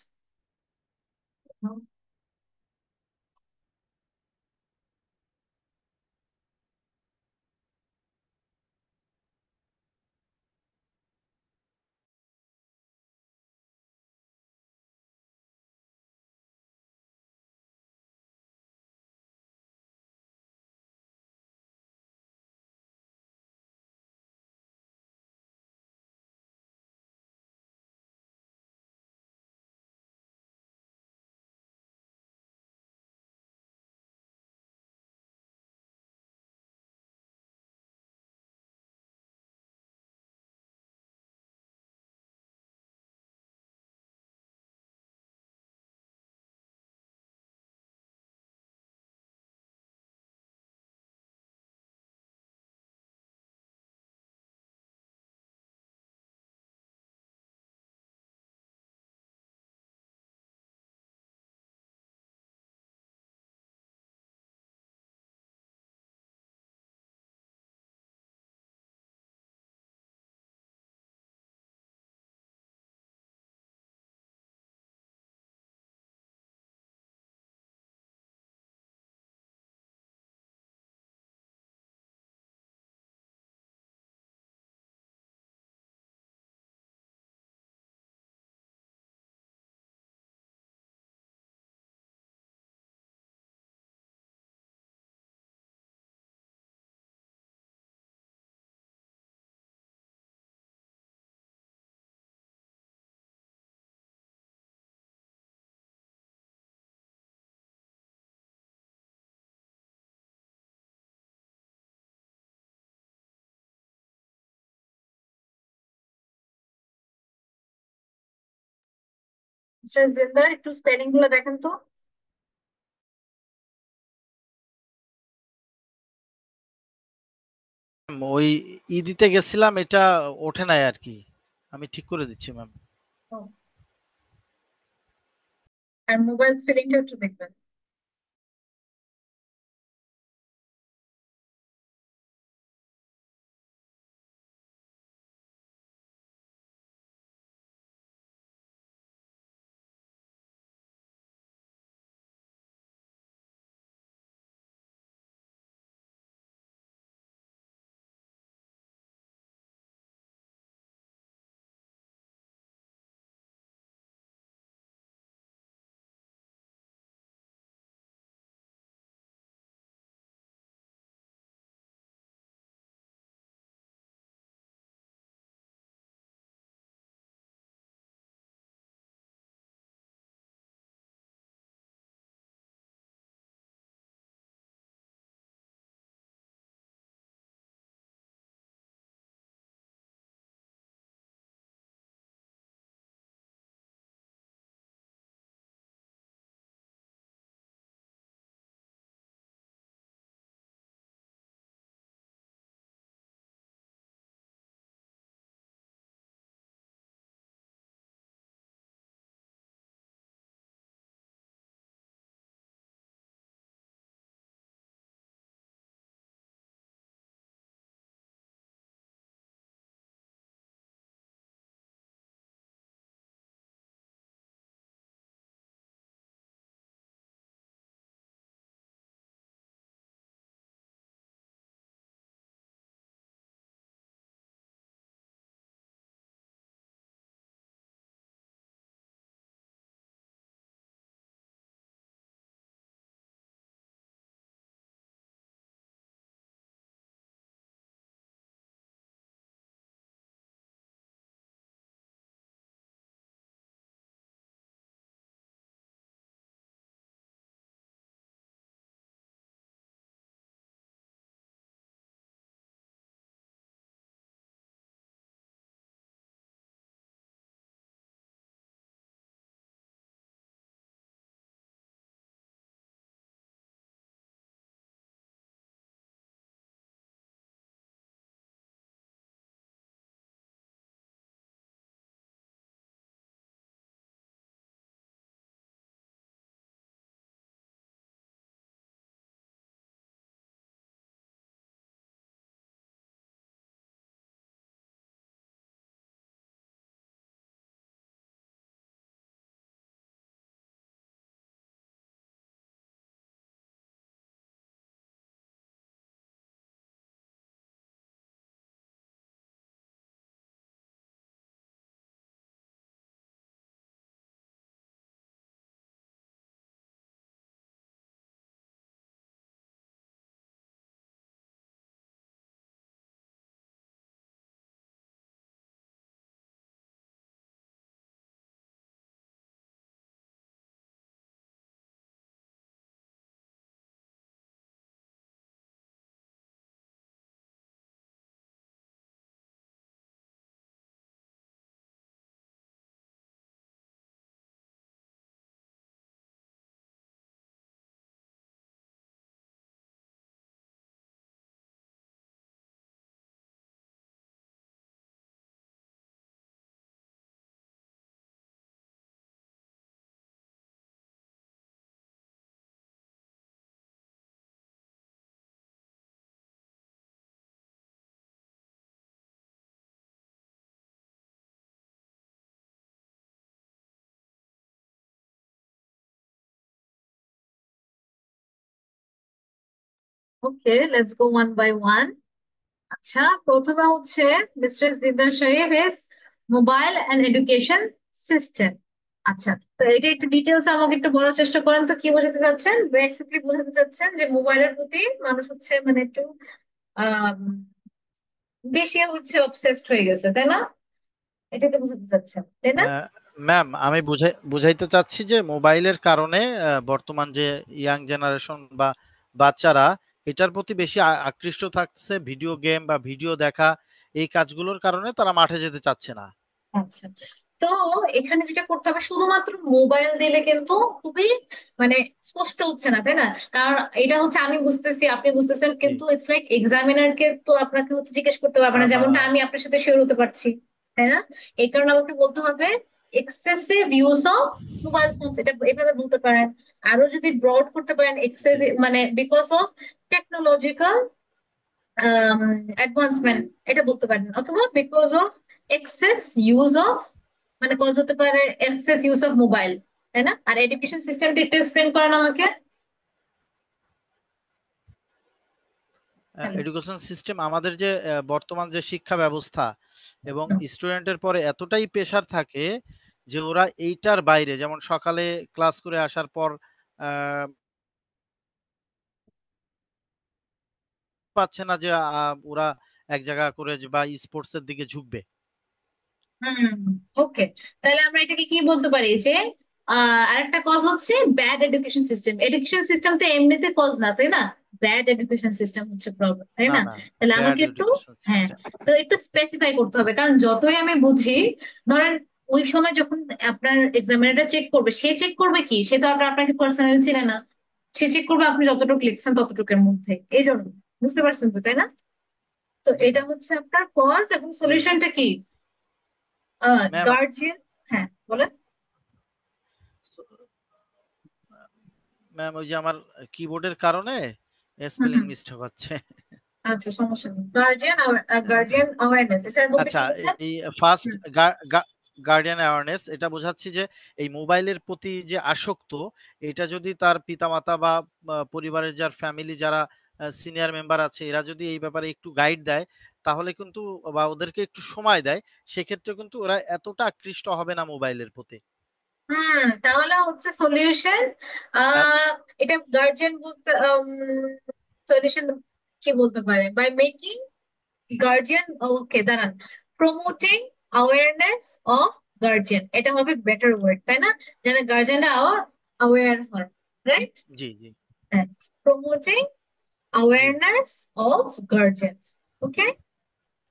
জিন্দা, একটু স্পেলিং গুলো দেখেন তো। ওই দিতে গেছিলাম, এটা ওঠে নাই আর কি, আমি ঠিক করে দিচ্ছি ম্যাম। আর মোবাইল স্পেলিংটা একটু দেখবেন। Okay, let's go one by one. আচ্ছা, প্রথমে হচ্ছে মিস্টার জিদার সাহেব is mobile and education system. আচ্ছা, তো এটা একটু ডিটেলস আমাকে একটু বলার চেষ্টা করেন তো, কি বোঝাতে চাচ্ছেন? বেসিক্যালি বোঝাতে চাচ্ছেন যে মোবাইলের প্রতি মানুষ হচ্ছে মানে একটু আহ বেশি হচ্ছে অবসেসড হয়ে গেছে, তাই না? এটাই তো বোঝাতে চাচ্ছেন, তাই না? ম্যাম, আমি বুঝাইতে চাচ্ছি যে মোবাইলের কারণে বর্তমান যে ইয়াং জেনারেশন বা বাচ্চারা এটার প্রতি বেশি আকৃষ্ট থাকছে, ভিডিও গেম বা ভিডিও দেখা, এই কাজগুলোর কারণে তারা মাঠে যেতে চাচ্ছে না। আচ্ছা, তো এখানে যেটা করতে হবে, শুধুমাত্র মোবাইল দিলে কিন্তু খুবই মানে স্পষ্ট হচ্ছে না, তাই না? কারণ এটা হচ্ছে আমি বুঝতেছি, আপনি বুঝতেছেন, জি। কিন্তু ইটস লাইক এক্সামিনারকে তো আপনাকে হচ্ছে জিজ্ঞেস করতে পারবে না, বা যেমনটা আমি আপনার সাথে শেয়ার হতে পারছি, তাই না? এই কারণে আমাকে বলতে হবে excessive use of mobile phones, এটা এভাবে বলতে পারেন। আরো যদি ব্রড করতে পারেন, এক্সেসিভ মানে বিকজ অফ টেকনোলজিক্যাল অ্যাডভান্সমেন্ট, এটা বলতে পারেন। অথবা because of excess use of, মানে কজ হতে পারে এক্সেস ইউজ অফ মোবাইল, তাই না? আর এডুকেশন সিস্টেমটা একটু এক্সপ্লেন করেন আমাকে। এডুকেশন সিস্টেম আমাদের যে বর্তমান যে শিক্ষা ব্যবস্থা এবং স্টুডেন্টের পরে এতটাই প্রেশার থাকে যে ওরা এইটার বাইরে, যেমন সকালে ক্লাস করে আসার পর পাচ্ছে না যে ওরা এক জায়গা করে বা স্পোর্টস এর দিকে ঝুঁকবে। ওকে, তাহলে আমরা এটাকে কি বলতে পারি যে আরেকটা কজ হচ্ছে bad education system. Education system তো এমনিতে কজ না, তাই না? ব্যাড এডুকেশন সিস্টেম হচ্ছে প্রবলেম, তাই না না? না, তাহলে ব্যাড আমাকে একটু, এডুকেশন হ্যাঁ, সিস্টেম। তো একটু স্পেসিফাই করতে হবে, কারণ যতই আমি বুঝি, ধরেন ওই সময় যখন আপনার এক্সামিনারটা চেক করবে, সে চেক করবে কি, সে তো আপনাকে পার্সোনালি চিনে না, সে চেক করবে আপনি যতটুকু লিখছেন ততটুকুর মধ্যে, এই জন্য। বুঝতে পারছেন তো, তাই না? তো জি এটা ম্যাম। হচ্ছে আপনার কজ, এবং জি সলিউশনটা কি? ম্যাম, গার্জিয়ান, হ্যাঁ বলেন। ম্যাম ওই যে আমার কিবোর্ডের কারণে হুম স্পেলিং হুম, মিস্টেক হচ্ছে। আচ্ছা, সমস্যা নেই। গার্জিয়ান অ্যাওয়ারনেস, এটা বলতে আচ্ছা, কি বোঝায়? এই ফার্স্ট হুম, গার্ডিয়ান অ্যাওয়ারনেস এটা বোঝাচ্ছি যে এই মোবাইলের প্রতি যে আসক্ত, এটা যদি তার পিতামাতা বা পরিবারের যার ফ্যামিলি যারা সিনিয়র মেম্বার আছে এরা যদি এই ব্যাপারে একটু গাইড দেয়, তাহলে কিন্তু বা ওদেরকে একটু সময় দেয়, সেক্ষেত্রে কিন্তু ওরা এতটা আকৃষ্ট হবে না মোবাইলের প্রতি। তাহলে হচ্ছে সলিউশন, আর এটা গার্জিয়ান বলতে সলিউশন কি বলতে পারে? বাই মেকিং গার্জিয়ান, ওকে দাঁড়ান, প্রমোটিং অ্যাওয়ারনেস অফ গার্জিয়ান, এটা হবে বেটার ওয়ার্ড, তাই না? যেন গার্জিয়ানরা অ্যাওয়ার হয়, রাইট? জি জি হ্যাঁ, promoting the awareness of guardian. Okay,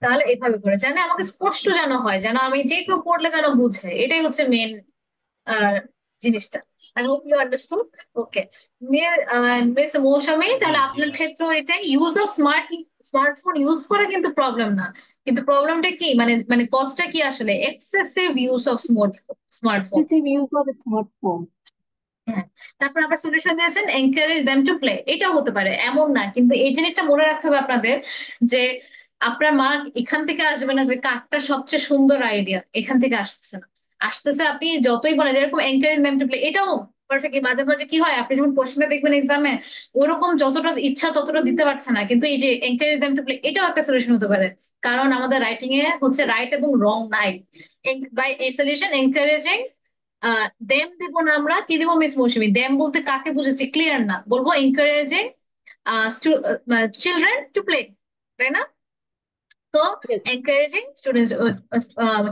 তাহলে এভাবে করে যেন আমাকে স্পষ্ট যেন হয়, যেন আমি যে কেউ পড়লে যেন বুঝে, এটাই হচ্ছে মেন জিনিসটা। I hope you understood. Okay, Miss Mousumi, জি তাহলে জি আপনার ম্যাম। ক্ষেত্রে এটা ইউজ অফ স্মার্টফোন ইউজ করা কিন্তু প্রবলেম না, কিন্তু প্রবলেমটা কি, মানে কজটা কি আসলে? Excessive use of smartphone. Excessive use of smartphone. হ্যাঁ, তারপর আবার সলিউশন দিয়েছেন এনকারেজ দেম টু প্লে, এটা হতে পারে এমন না, কিন্তু এই জিনিসটা মনে রাখতে হবে আপনাদের, যে আপনার মা এখান থেকে আসবে না যে কার্ডটা সবচেয়ে সুন্দর আইডিয়া, এখান থেকে আসতেছে না, আসতেছে আপনি যতই বলেন, যেরকম এনকারেজ দেম টু প্লে, এটাও পারফেক্টলি। মাঝে মাঝে কি হয়, আপনি যখন কোশ্চেনে দেখবেন এক্সামে, ওরকম যতটা ইচ্ছা ততটা দিতে পারছে না, কিন্তু এই যে এনকারেজ দেম টু প্লে, এটাও একটা সলিউশন হতে পারে। কারণ আমাদের রাইটিং এ হচ্ছে রাইট এবং রং নাই, বাই এই সলিউশন এনকারেজিং দেম দিব না, আমরা কি দিব মিস মৌসুমী? দেম বলতে কাকে বুঝেছি, ক্লিয়ার না, বলবো এনকারেজিং চিলড্রেন টু প্লে, তাই না? তো Yes. Encouraging students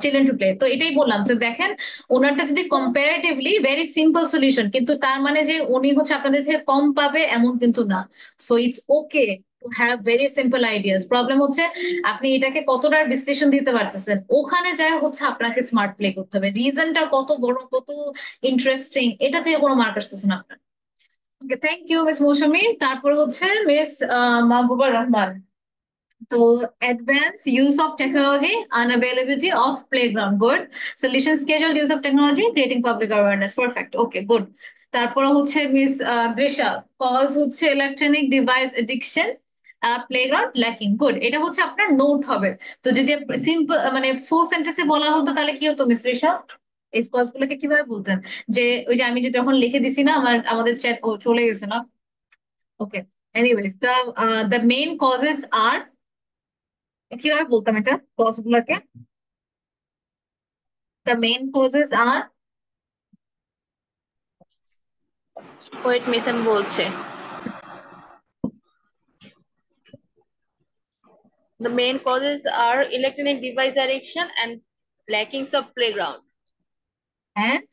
children to play, তো এটাই বললাম। তো দেখেন, ওনারটা যদি কম্পারেটিভলি ভেরি সিম্পল সলিউশন, কিন্তু তার মানে যে উনি হচ্ছে আপনাদের থেকে কম পাবে এমন কিন্তু না। So it's okay to have very simple ideas. Problem হচ্ছে আপনি এটাকে কতটা বিশ্লেষণ দিতে পারতেছেন, ওখানে যাই হচ্ছে আপনাকে স্মার্ট প্লে করতে হবে, রিজনটা কত বড় কত ইন্টারেস্টিং, এটা থেকে কোনো মার্ক আসতেছে না আপনার। ওকে, থ্যাংক ইউ মিস মৌসুমী। তারপর হচ্ছে মিস মাহবুবা রহমান। তো advanced use of technology, unavailability of playground, good. Solution, scheduled use of technology, creating public awareness, perfect, okay, good. তারপরে হচ্ছে মিস দৃশা, কজ হচ্ছে electronic device addiction, playground lacking, good. এটা হচ্ছে আপনার note হবে। তো যদি সিম্পল মানে ফুল সেন্টেন্সে বলা হতো তাহলে কি হতো মিস দৃশা? এই কজ গুলোকে কিভাবে বলতেন? যে ওই যে আমি যে যখন লিখে দিছি না, আমাদের চ্যাট চলে গেছে না? ওকে, Anyways, the main causes are, কিভাবে বলতাম এটা কজ গুলাকে? The main causes are, wait miss আমি বলছে the main causes are electronic device addiction and lackings of playground and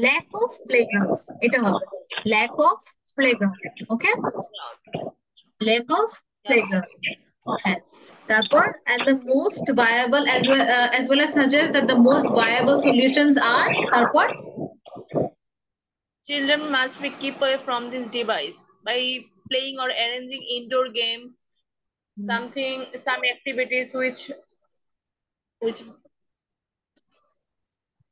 lack of playgrounds. এটা হবে lack of playground. Okay, lack of playground. হ্যাঁ, তারপর and the most viable as well as suggest that the most viable solutions are, তারপর children must be kept away from this device by playing or arranging indoor games some activities which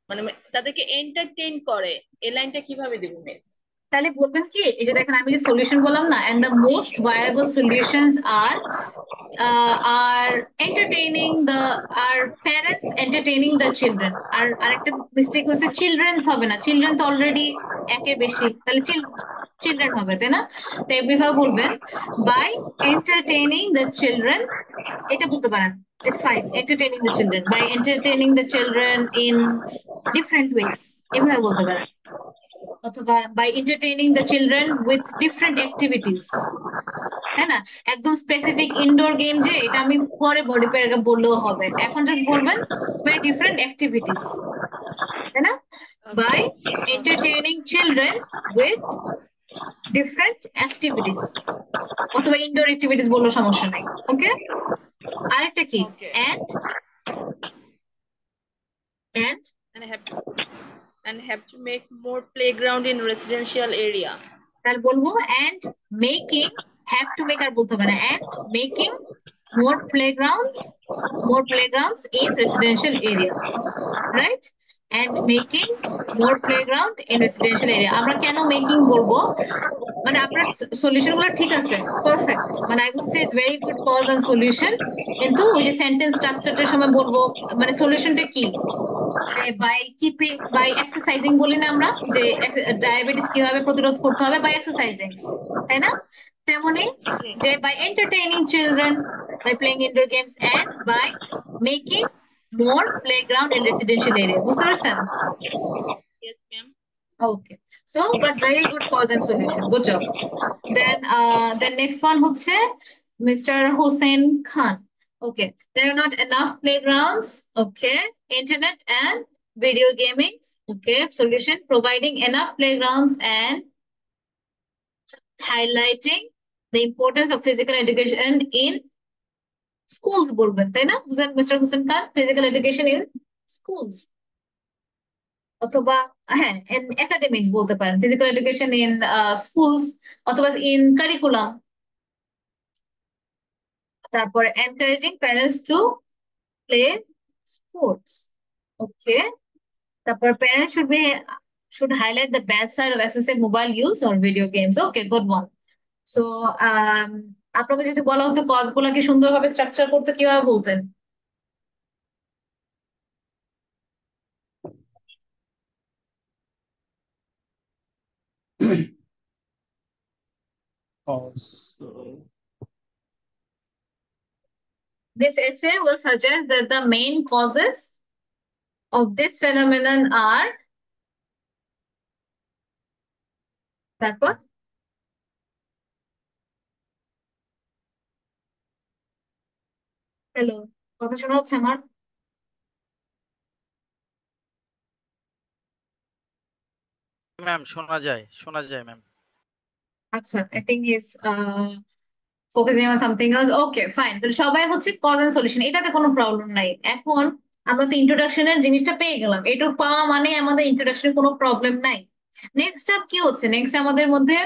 মানে তাদেরকে entertain করে এই লাইনটা কিভাবে দিব miss তাহলে বলবেন কি, এই যে দেখেন আমি যে সলিউশন বললাম না, and the most viable solutions are entertaining the our parents entertaining the children. আর আরেকটা মিস্টেক হচ্ছে চিলড্রেনস হবে না, চিলড্রেন তো অলরেডি একের বেশি, তাহলে চিলড্রেন হবে, তাই না? তো এভাবে বলবেন by entertaining the children, এটা বলতে পারেন, it's fine, entertaining the children, by entertaining the children in different ways, এভাবে বলতে পারেন, অথবা by entertaining the children with different activities, তাই না? একদম স্পেসিফিক ইনডোর গেম যে এটা আমি পরে বডি প্যারাগ্রাফ বললেও হবে, এখন জাস্ট বলবেন by different activities, তাই না? by entertaining children with different activities, অথবা ইনডোর অ্যাক্টিভিটিস বললেও সমস্যা নাই। ওকে, আরেকটা কি, and have to make more playground in residential area তাহলে বলবো and making, have to make আর বলতে হবে না, and making more playgrounds in residential area, right? And making more playground in residential area. আমরা কেন মেকিং বলবো, মানে আপনার সলিউশন গুলো ঠিক আছে, পারফেক্ট, মানে I would say it's very good cause and solution, কিন্তু ওই যে সেন্টেন্স স্ট্রাকচারটার সময় বলবো মানে সলিউশনটা কি, বাই কিপিং, বাই এক্সারসাইজিং বলি না আমরা, যে ডায়াবেটিস কিভাবে প্রতিরোধ করতে হবে বাই এক্সারসাইজিং, তাই না? তেমনি যে by entertaining children, by playing indoor games, and by making more playground in residential area. বুঝতে পারছেন? yes ma'am Okay, so but very good cause and solution, good job. Then next one হচ্ছে Mr. Hussein Khan. Okay, there are not enough playgrounds. Okay, internet and video gaming. Okay, solution, providing enough playgrounds and highlighting the importance of physical education in schools বলবেন, তাই না? Mr. Hussein Khan, physical education in schools, অথবা হ্যাঁ in academics বলতে পারেন, physical education in schools, অথবা in curriculum। তারপর encouraging parents to play sports. Okay, তারপর parents should highlight the bad side of excessive mobile use or video games. Okay, good one. So আপনাকে যদি বলা হতো cause গুলাকে সুন্দরভাবে স্ট্রাকচার করতে, কিভাবে বলতেন? This essay will suggest that the main causes of this phenomenon are, তারপর হ্যালো, কথা শোনা হচ্ছে আমার? ম্যাম শোনা যায় ম্যাম। আচ্ছা, I think he's focusing on something else. Okay, fine. তো সবাই হচ্ছে কজ এন্ড সলিউশন, এটাতে কোনো প্রবলেম নাই। এখন আমরা তো ইন্ট্রোডাকশনের জিনিসটা পেয়ে গেলাম, এটুকু পাওয়া মানে আমাদের ইন্ট্রোডাকশনের কোনো প্রবলেম নাই। নেক্সট স্টেপ কি হচ্ছে, নেক্সট আমাদের মধ্যে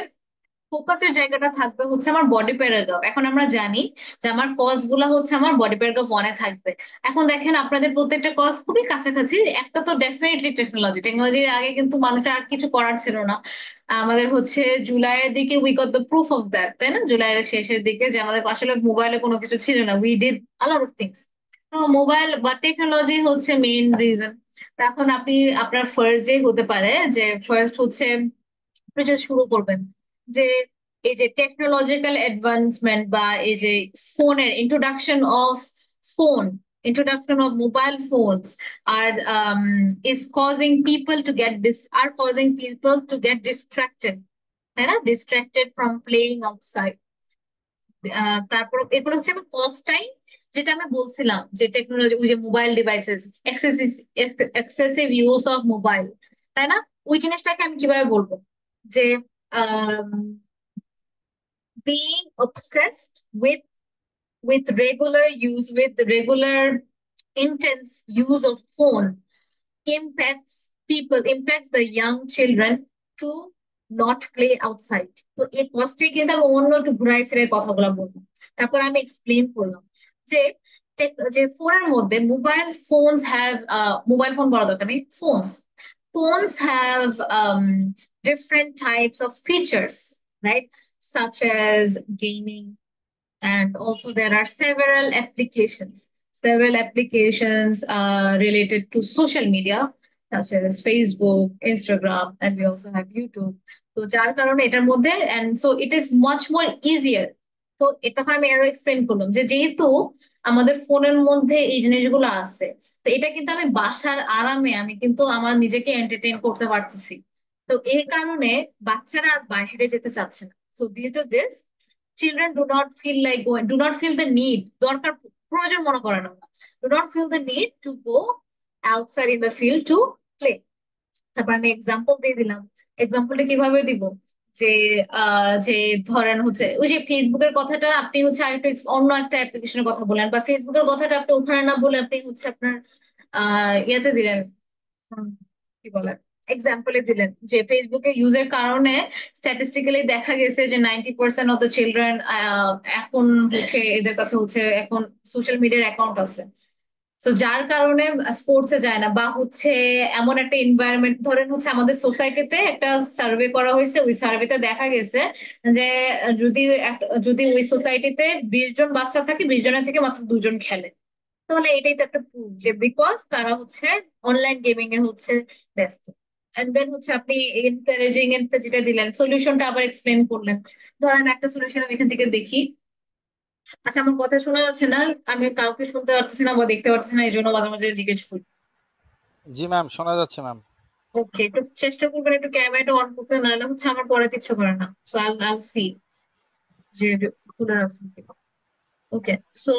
ফোকাসের জায়গাটা থাকবে হচ্ছে আমার বডি প্যারাগ্রাফ। এখন আমরা জানি যে আমার কজ গুলা হচ্ছে আমার বডি প্যারাগ্রাফ 1-এ থাকবে। এখন দেখেন আপনাদের প্রত্যেকটা কজ খুবই কাছাকাছি, একটা তো ডেফিনেটলি টেকনোলজির আগে কিন্তু মানুষের আর কিছু করার ছিল না। আমাদের হচ্ছে জুলাইয়ের দিকে we got the proof of that, তাই না? জুলাইয়ের শেষের দিকে যে আমাদের আসলে মোবাইলে কোনো কিছু ছিল না, we did a lot of things. তো মোবাইল বা টেকনোলজি হচ্ছে মেইন রিজন। এখন আপনি আপনার ফার্স্ট ডে হতে পারে যে ফার্স্ট হচ্ছে আপনি যে শুরু করবেন যে এই যে টেকনোলজিক্যাল অ্যাডভান্সমেন্ট বা এই যে ফোনের introduction of mobile phones is causing people to get distracted, তাই না, distracted from playing outside. তারপর এরপর হচ্ছে আমি কস্ট টাইম, যেটা আমি বলছিলাম যে টেকনোলজি, ওই যে mobile devices, excessive use of mobile, তাই না, ওই জিনিসটাকে আমি কিভাবে বলবো যে being obsessed with regular intense use of phone impacts the young children to not play outside. তো এই কষ্টে কিন্তু আমি অন্য একটু ঘুরাই ফিরে কথাগুলো বলবো। তারপর আমি এক্সপ্লেন করলাম যে যে ফোনের মধ্যে মোবাইল ফোন বড় দরকার নেই, phones have different types of features, right, such as gaming, and also there are several applications related to social media such as Facebook, Instagram, and we also have YouTube. তো যার কারণে এটার মধ্যে, and so it is much more easier. তো এটা আমি আরো explain করলাম যে যেহেতু আমাদের ফোনের মধ্যে এই জিনিসগুলো আছে, তো এটা কিন্তু আমি বাসার আরামে আমি কিন্তু আমার নিজেকে এন্টারটেইন করতে পারতেছি। তো এই কারণে বাচ্চারা আর বাইরে যেতে চাচ্ছে না। So due to this, children do not feel the need, দরকার প্রয়োজন মনে করে না, do not feel the need to go outside in the field to play. তারপর আমি এক্সাম্পল দিয়ে দিলাম। এক্সাম্পলটা কিভাবে দিব, যে যে ধরেন হচ্ছে ওই যে ফেসবুকের কথাটা আপনি হচ্ছে আরেকটু অন্য একটা অ্যাপ্লিকেশনের কথা বলেন, বা ফেসবুকের কথাটা আপনি ওখানে না বলে আপনি হচ্ছে আপনার ইয়াতে দিলেন, কি বলে, এক্সাম্পলে দিলেন যে ফেসবুকে ইউজের কারণে স্ট্যাটিস্টিক্যালি দেখা গেছে যে 90% অফ দ্য চিলড্রেন এখন হচ্ছে এদের কাছে হচ্ছে এখন সোশ্যাল মিডিয়ার অ্যাকাউন্ট আছে। তো যার কারণে স্পোর্টসে যায় না, বা হচ্ছে এমন একটা এনভায়রনমেন্ট, ধরেন হচ্ছে আমাদের সোসাইটিতে একটা সার্ভে করা হয়েছে, ওই সার্ভেতে দেখা গেছে যে যদি ওই সোসাইটিতে 20 জন বাচ্চা থাকে, 20 জনের থেকে মাত্র 2 জন খেলে, তাহলে এটাই তো একটা প্রুফ যে বিকজ তারা হচ্ছে অনলাইন গেমিং এ হচ্ছে ব্যস্ত। এন্ড দেন হচ্ছে আপনি এনকারেজিং এর যেটা দিলেন, সলিউশনটা আবার এক্সপ্লেন করলেন। ধরেন একটা সলিউশন আমি এখান থেকে দেখি। আচ্ছা, আমার কথা শোনা যাচ্ছে না? আমি কাউকে শুনতে পারতেছি না বা দেখতে পারতেছি না, এই জন্য মাঝে মাঝে জিজ্ঞেস করি। জি ম্যাম, শোনা যাচ্ছে ম্যাম। ওকে, একটু চেষ্টা করবেন একটু ক্যামেরাটা অন করতে, নাহলে হচ্ছে আমার পড়াতে ইচ্ছে করে না। সো আইল সি যে খুলে রাখছেন কিনা। ওকে, সো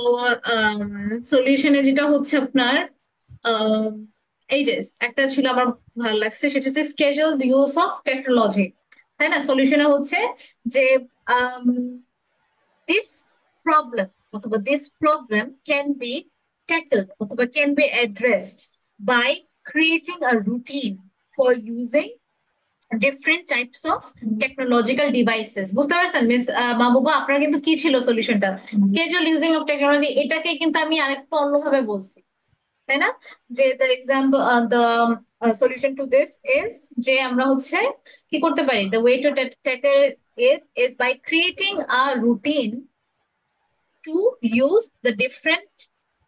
সলিউশনে যেটা হচ্ছে আপনার এই যে একটা ছিল আমার ভালো লাগছে, সেটা হচ্ছে স্কেজুয়াল ইউজ অফ টেকনোলজি, তাই না। সলিউশনে হচ্ছে যে দিস প্রবলেম অথবা this problem can be tackled অথবা can be addressed by creating a routine for using different types of technological devices. বুঝতে পারছেন মিস মাহবুবা, আপনার কিন্তু কি ছিল সলিউশনটা? স্কেজুয়াল ইউজিং অফ টেকনোলজি, এটাকে কিন্তু আমি আরেকটু অন্যভাবে বলছি, তাই না, যে the example the solution to this is যে আমরা হচ্ছে কি করতে পারি, the way to tackle it is by creating a routine to use the different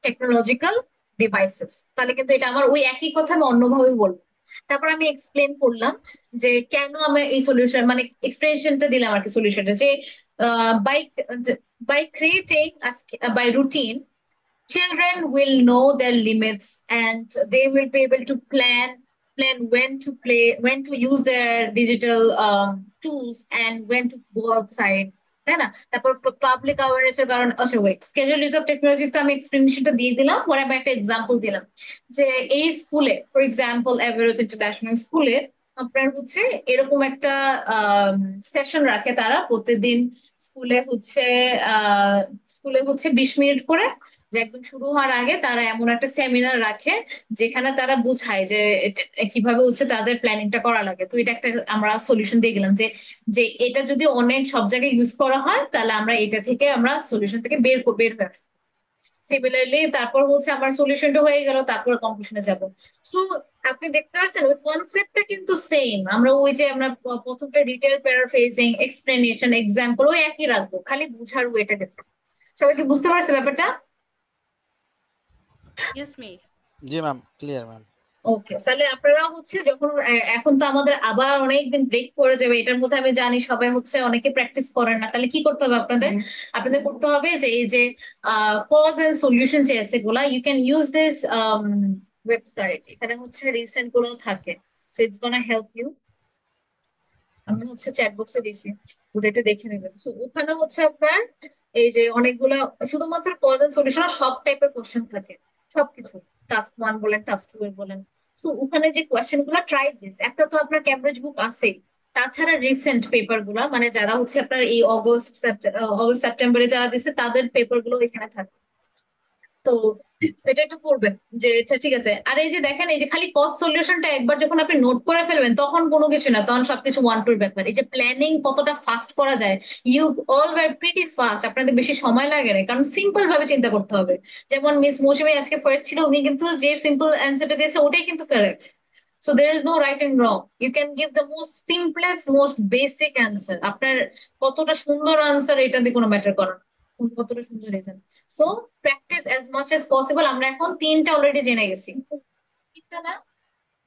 technological devices. তাহলে কিন্তু এটা আমার ওই একই কথা আমি অন্যভাবে বলবো। তারপর আমি এক্সপ্লেন করলাম যে কেন আমি এই সলিউশন মানে এক্সপ্লেনেশনটা দিলাম আর কি, সলিউশনটা যে by by creating by routine, children will know their limits and they will be able to plan when to use their digital tools and when to go outside, তাই না। তারপর পাবলিক অ্যাওয়ারনেস এর কারণে, আচ্ছা wait, schedule use of technology তো আমি এক্সপ্লেনেশনটা দিয়ে দিলাম, পরে আমি একটা এক্সাম্পল দিলাম যে এই স্কুলে, ফর এক্সাম্পল এভারেস্ট ইন্টারন্যাশনাল স্কুলে আপনার হচ্ছে এরকম একটা সেশন রাখে তারা প্রতিদিন স্কুলে হচ্ছে 20 মিনিট করে, যে একদম শুরু হওয়ার আগে তারা এমন একটা সেমিনার রাখে যেখানে তারা বুঝায় যে কিভাবে হচ্ছে তাদের প্ল্যানিংটা করা লাগে। তো এটা একটা আমরা সলিউশন দিয়ে গেলাম যে যে এটা যদি অনেক সব জায়গায় ইউজ করা হয় তাহলে আমরা এটা থেকে আমরা সলিউশন থেকে বের হয়ে আসবো। সিমিলারলি তারপর হচ্ছে আমার সলিউশনটা হয়ে গেল, তারপর কনক্লুশনে যাব। সো আপনি দেখতে পাচ্ছেন ওই কনসেপ্টটা কিন্তু সেম, আমরা ওই যে আমরা প্রথমটা ডিটেল প্যারাফ্রেজিং, এক্সপ্লেনেশন, এক্সাম্পল ওই একই রাখবো, খালি বুঝার ওয়েটা ডিফারেন্ট। সবাই কি বুঝতে পারছে ব্যাপারটা? Yes, miss. জি ম্যাম, ক্লিয়ার ম্যাম। ওকে, তাহলে আপনারা হচ্ছে যখন এখন তো আমাদের আবার অনেকদিন ব্রেক পড়ে যাবে, এটার মধ্যে আমি জানি সবাই হচ্ছে অনেকে প্র্যাকটিস করেন না, তাহলে কি করতে হবে আপনাদের? আপনাদের করতে হবে যে এই যে কজ এন্ড সলিউশন যে এসে গুলা, you can use this website, এখানে হচ্ছে রিসেন্ট গুলো থাকে, so it's gonna help you. আমি হচ্ছে চ্যাট বক্সে দিছি, ওটা একটু দেখে নেবেন। তো ওখানে হচ্ছে আপনার এই যে অনেকগুলা শুধুমাত্র কজ এন্ড সলিউশন, সব টাইপের কোশ্চেন থাকে, সবকিছু, টাস্ক 1 বলেন, টাস্ক 2 এর বলেন। সো ওখানে যে কোয়েশ্চেন গুলা, ট্রাই দিস, একটা তো আপনার ক্যামব্রিজ বুক আছেই, তাছাড়া রিসেন্ট পেপার গুলা, মানে যারা হচ্ছে আপনার এই অগস্ট সেপ্টেম্বরে যারা দিছে তাদের পেপার গুলো এখানে থাকে। তো এটা একটু পড়বেন যে এটা ঠিক আছে। আর এই যে দেখেন, এই যে খালি কস্ট সলিউশনটা একবার যখন আপনি নোট করে ফেলবেন তখন কোনো কিছু না, তখন সবকিছু 1-2 ব্যাপার। এই যে প্ল্যানিং কতটা ফাস্ট করা যায়, you all were pretty fast, আপনাদের বেশি সময় লাগে না, কারণ সিম্পল ভাবে চিন্তা করতে হবে। যেমন মিস মৌসুমী আজকে ফার্স্ট ছিল, উনি কিন্তু যে সিম্পল অ্যান্সারটা দিয়েছে ওটাই কিন্তু correct. So there is no right and wrong. You can give the most simplest, most basic answer. আপনার কতটা সুন্দর আনসার এটা দিয়ে কোনো ম্যাটার করে না, কতটা সুন্দর reason. So practice as much as possible. আমরা এখন 3টা অলরেডি জেনে গেছি, 3টা না?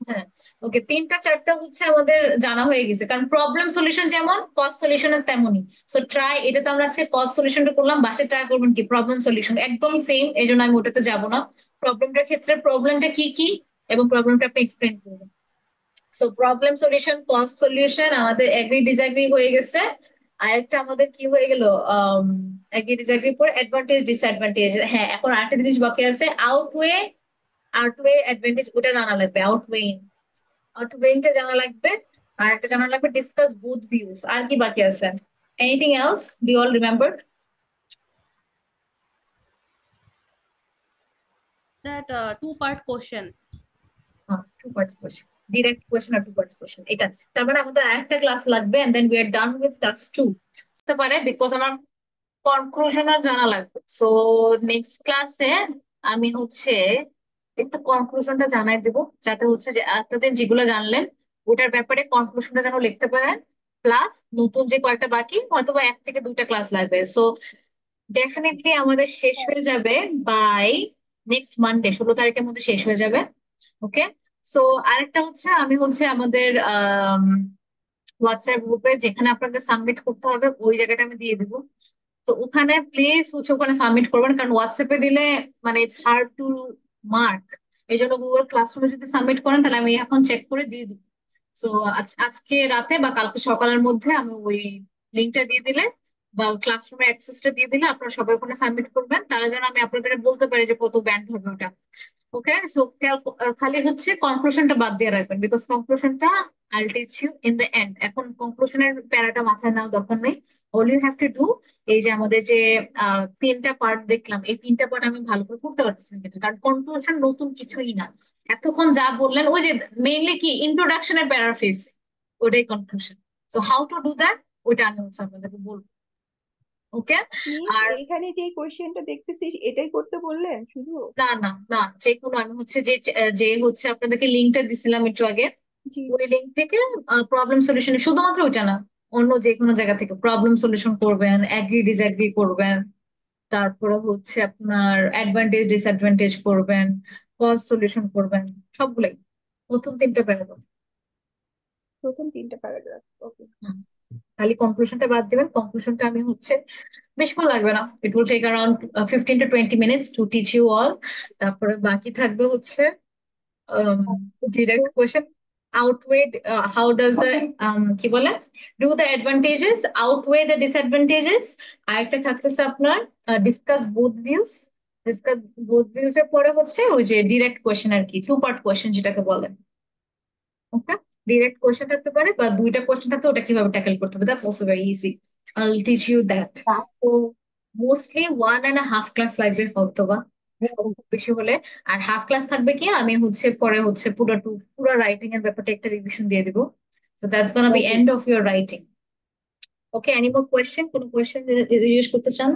হ্যাঁ, ওকে, 3টা 4টা হচ্ছে আমাদের জানা হয়ে গেছে, কারণ প্রবলেম সলিউশন যেমন কজ সলিউশনের তেমনই। সো ট্রাই, এটা তো আমরা আজকে কজ সলিউশনটা করলাম, বাসে ট্রাই করবেন কি প্রবলেম সলিউশন, একদম সেম, এই জন্য আমি ওটাতে যাবো না। প্রবলেমটার ক্ষেত্রে প্রবলেমটা কি কি এবং প্রবলেমটা আপনি এক্সপ্লেন করবেন। So problem solution, cost solution, আমাদের এগ্রি ডিসএগ্রি হয়ে গেছে। আরেকটা আমাদের কি হয়ে গেল? এগ্রি ডিসএগ্রি পর অ্যাডভান্টেজ ডিসঅ্যাডভান্টেজ। হ্যাঁ, এখন আরেকটা জিনিস বাকি আছে, আউটওয়ে, আউটওয়ে অ্যাডভান্টেজ, ওটা জানা লাগবে, আউটওয়েইং, আউটওয়েইংটা জানা লাগবে। আর একটা জানা লাগবে ডিসকাস বোথ ভিউজ। আর কি বাকি আছে? Anything else do you all remember? That two-part questions. Two parts question, direct question আর টু পার্টস কোশ্চেন, এটা। তার মানে আমাদের আরেকটা ক্লাস লাগবে, and then we are done with task 2 হতে পারে, বিকজ আমার কনক্লুশন আর জানা লাগবে। সো নেক্সট ক্লাসে আমি হচ্ছে একটু কনক্লুশনটা জানাই দেবো, যাতে হচ্ছে যে আপনাদের যেগুলো জানলেন ওটার ব্যাপারে কনক্লুশনটা যেন লিখতে পারেন। প্লাস নতুন যে কয়েকটা বাকি, হয়তো বা 1 থেকে 2টা ক্লাস লাগবে। সো ডেফিনেটলি আমাদের শেষ হয়ে যাবে বাই নেক্সট মানডে, 16 তারিখের মধ্যে শেষ হয়ে যাবে। ওকে, সো আরেকটা হচ্ছে আমি হচ্ছে আমাদের হোয়াটসঅ্যাপ গ্রুপে যেখানে আপনাকে সাবমিট করতে হবে ওই জায়গাটা আমি দিয়ে দিব। তো ওখানে প্লিজ হচ্ছে ওখানে সাবমিট করবেন, কারণ হোয়াটসঅ্যাপে দিলে মানে ইটস হার্ড টু মার্ক। এই জন্য গুগল ক্লাসরুমে যদি সাবমিট করেন তাহলে আমি এখন চেক করে দিয়ে দিব। তো আজকে রাতে বা কালকে সকালের মধ্যে আমি ওই লিঙ্কটা দিয়ে দিলে বা ক্লাসরুমের অ্যাক্সেসটা দিয়ে দিলে আপনারা সবাই ওখানে সাবমিট করবেন, তাহলে যেন আমি আপনাদের বলতে পারি যে কত ব্যান্ড হবে ওটা। ওকে, সো খালি হচ্ছে কনক্লুশনটা বাদ দিয়ে রাখবেন, বিকজ কনক্লুশনটা I'll teach you in the end. এখন কনক্লুশনের প্যারাটা মাথায় নেওয়ার দরকার নেই। All you have to do, এই যে আমাদের যে 3টা পার্ট দেখলাম, এই 3টা পার্ট আমি ভালো করে করতে পারতেছি না, কারণ কনক্লুশন নতুন কিছুই না। এতক্ষণ যা বললেন ওই যে মেইনলি কি ইন্ট্রোডাকশনের প্যারাফ্রেজ, ওটাই conclusion. So how to do that, ওইটা আমি হচ্ছে আপনাদেরকে বলবো। ওকে, মিস আর এখানে যে কোশ্চেনটা দেখতেছি এটাই করতে বললেন শুধু? না না না, যে কোনো, আমি হচ্ছে যে যে হচ্ছে আপনাদেরকে লিঙ্কটা দিছিলাম একটু আগে, জি। ওই লিঙ্ক থেকে প্রবলেম সলিউশন, শুধুমাত্র ওইটা না, অন্য যে কোনো জায়গা থেকে প্রবলেম সলিউশন করবেন, অ্যাগ্রি ডিসঅ্যাগ্রি করবেন, তারপরে হচ্ছে আপনার অ্যাডভান্টেজ ডিসঅ্যাডভান্টেজ করবেন, কজ সলিউশন করবেন, সবগুলাই প্রথম 3টা প্যারাগ্রাফ। প্রথম 3টা প্যারাগ্রাফ, ওকে। খালি কনক্লুশনটা বাদ দিবেন, কনক্লুশনটা আমি হচ্ছে বেশিক্ষণ লাগবে না, it will take around 15 to 20 minutes to teach you all. তারপরে বাকি থাকবে হচ্ছে direct question, outweigh, how does the কি বলে, do the advantages outweigh the disadvantages? আরেকটা থাকতেছে আপনার discuss both views, discuss both views এর পরে হচ্ছে ওই যে ডিরেক্ট কোয়েশ্চেন আর কি, 2 part কোয়েশ্চেন যেটাকে বলে। ওকে, ডিরেক্ট কোয়েশ্চেন থাকতে পারে বা 2টা কোয়েশ্চেন থাকতে, ওটা কিভাবে ট্যাকেল করতে হবে, that's also very easy, I'll teach you that. তো মোস্টলি 1.5 ক্লাস লাগবে হয়তো বা, খুব বেশি হলে। আর হাফ ক্লাস থাকবে কি, আমি হচ্ছে পরে হচ্ছে পুরো রাইটিং এর ব্যাপারটা একটা রিভিশন দিয়ে দিব। So that's gonna be end of your writing. Okay, any more question? কোনো কোয়েশ্চেন জিজ্ঞেস করতে চান?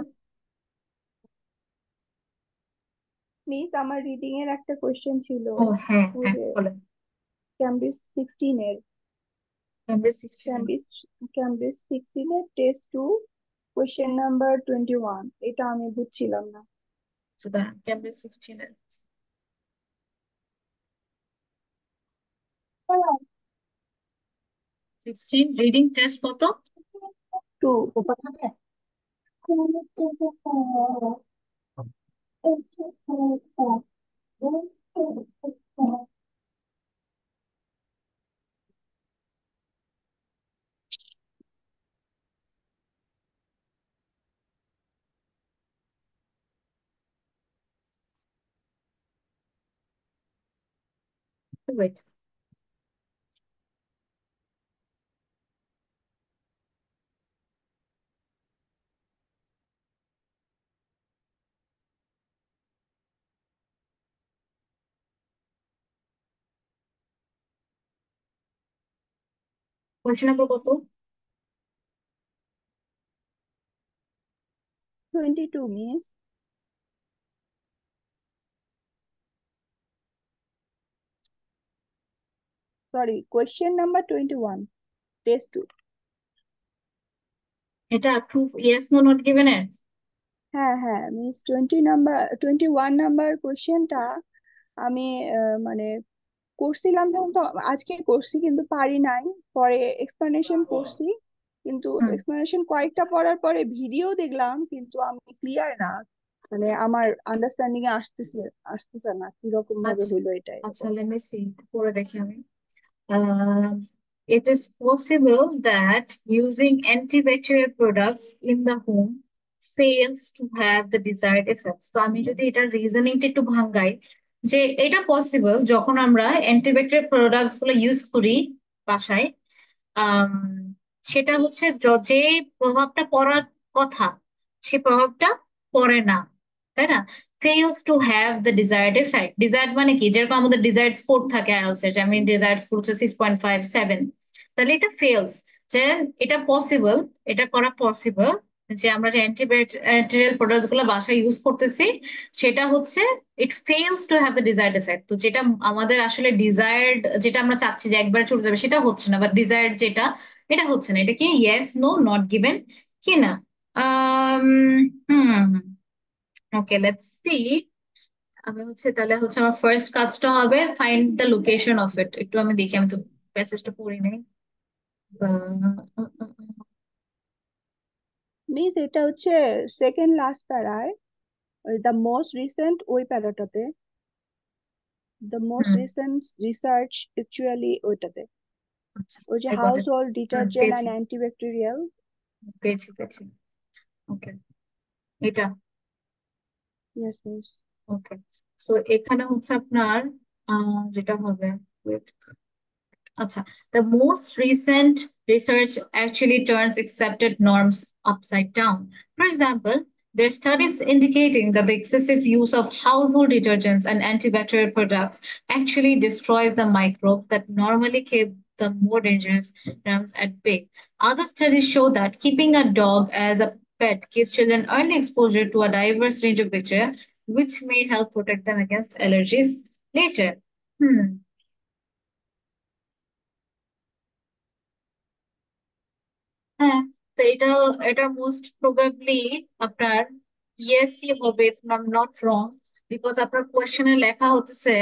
মিস আমার রিডিং এর একটা কোশ্চেন ছিল, ও হ্যাঁ ওই হ্যাঁ, যে বলেন। ক্যামব্রিজ 16 এর, Number 16. ক্যামব্রিজ 16 এর টেস্ট 2 কোশ্চেন নাম্বার 21, এটা আমি বুঝছিলাম না। So that Cambridge 16 এর 16 রিডিং টেস্ট কত? 2. Wait. কোয়েশ্চেন নাম্বার কত? 22, Miss. Sorry, question number 21. Test 2. এটা proof yes no not given এর? হ্যাঁ মিস 21 নাম্বার কোশ্চেনটা আমি মানে করছিলাম যখন, তো আজকে করছি কিন্তু পারি নাই, পরে এক্সপ্লানেশন করছি, কিন্তু হুম। এক্সপ্লানেশন কয়েকটা পড়ার পরে ভিডিও দেখলাম, কিন্তু আমি ক্লিয়ার না, মানে আমার আন্ডারস্ট্যান্ডিং এ আসতেছে না কিরকম ভাবে আচ্ছা হইলো এটা আচ্ছা এরকম। let me see পরে দেখি আমি। It is possible that using antibacterial products in the home fails to have the desired effects. তো আমি যদি এটার রিজনিংটা একটু ভাঙাই, যে এটা পসিবল যখন আমরা অ্যান্টিব্যাকটেরিয়াল প্রোডাক্টস গুলো ইউজ করি বাসায়, আম, সেটা হচ্ছে যে প্রভাবটা পড়ার কথা সে প্রভাবটা পড়ে না, তাই না? fails to have the desired effect. desired মানে কি, যেরকম আমাদের desired স্কোর থাকে আইএলটিএস এর, যে আমি desired স্কোর হচ্ছে 6.57, তাহলে এটা ফেলস। যে এটা পসিবল, এটা করা পসিবল, যে আমরা যে অ্যান্টিব্যাকটেরিয়াল প্রোডাক্টস গুলো বাসায় ইউজ করতেছি সেটা হচ্ছে it fails to have the desired effect. তো যেটা আমাদের আসলে ডিজায়ার্ড, যেটা আমরা চাচ্ছি যে একবারে চলে যাবে, সেটা হচ্ছে না, বাট ডিজায়ার্ড যেটা এটা হচ্ছে না। এটা কি ইয়েস নো নট গিভেন কি না? হুম, ওকে লেটস সি। আমি হচ্ছে তাহলে হচ্ছে আমার ফার্স্ট কাজটা হবে find the location of it. একটু আমি দেখি, আমি তো প্যাসেজটা পড়ি নাই। মিস এটা হচ্ছে সেকেন্ড লাস্ট প্যারায়, দ্য মোস্ট রিসেন্ট ওই প্যারাটাতে, the most hmm, recent research actually ওইটাতে, আচ্ছা ওই যে I got house it. Hold detergent পেয়েছি অ্যান্ড অ্যান্টিব্যাকটেরিয়াল। পেয়েছি পেয়েছি। ওকে, এটা ইয়েস মিস। ওকে। সো এখানে হচ্ছে আপনার যেটা হবে, wait, আচ্ছা, the most recent research actually turns accepted norms upside down. For example, there are studies indicating that the excessive use of household detergents and antibacterial products actually destroys the microbe that normally keep the more dangerous germs at bay. Other studies show that keeping a dog as a pet gives children early exposure to a diverse range of bacteria, which may help protect them against allergies later. হ্যাঁ, তো এটা most probably আপনার ইয়েসই হবে, if I'm not wrong, because আপনার কোয়েশ্চেনে লেখা হচ্ছে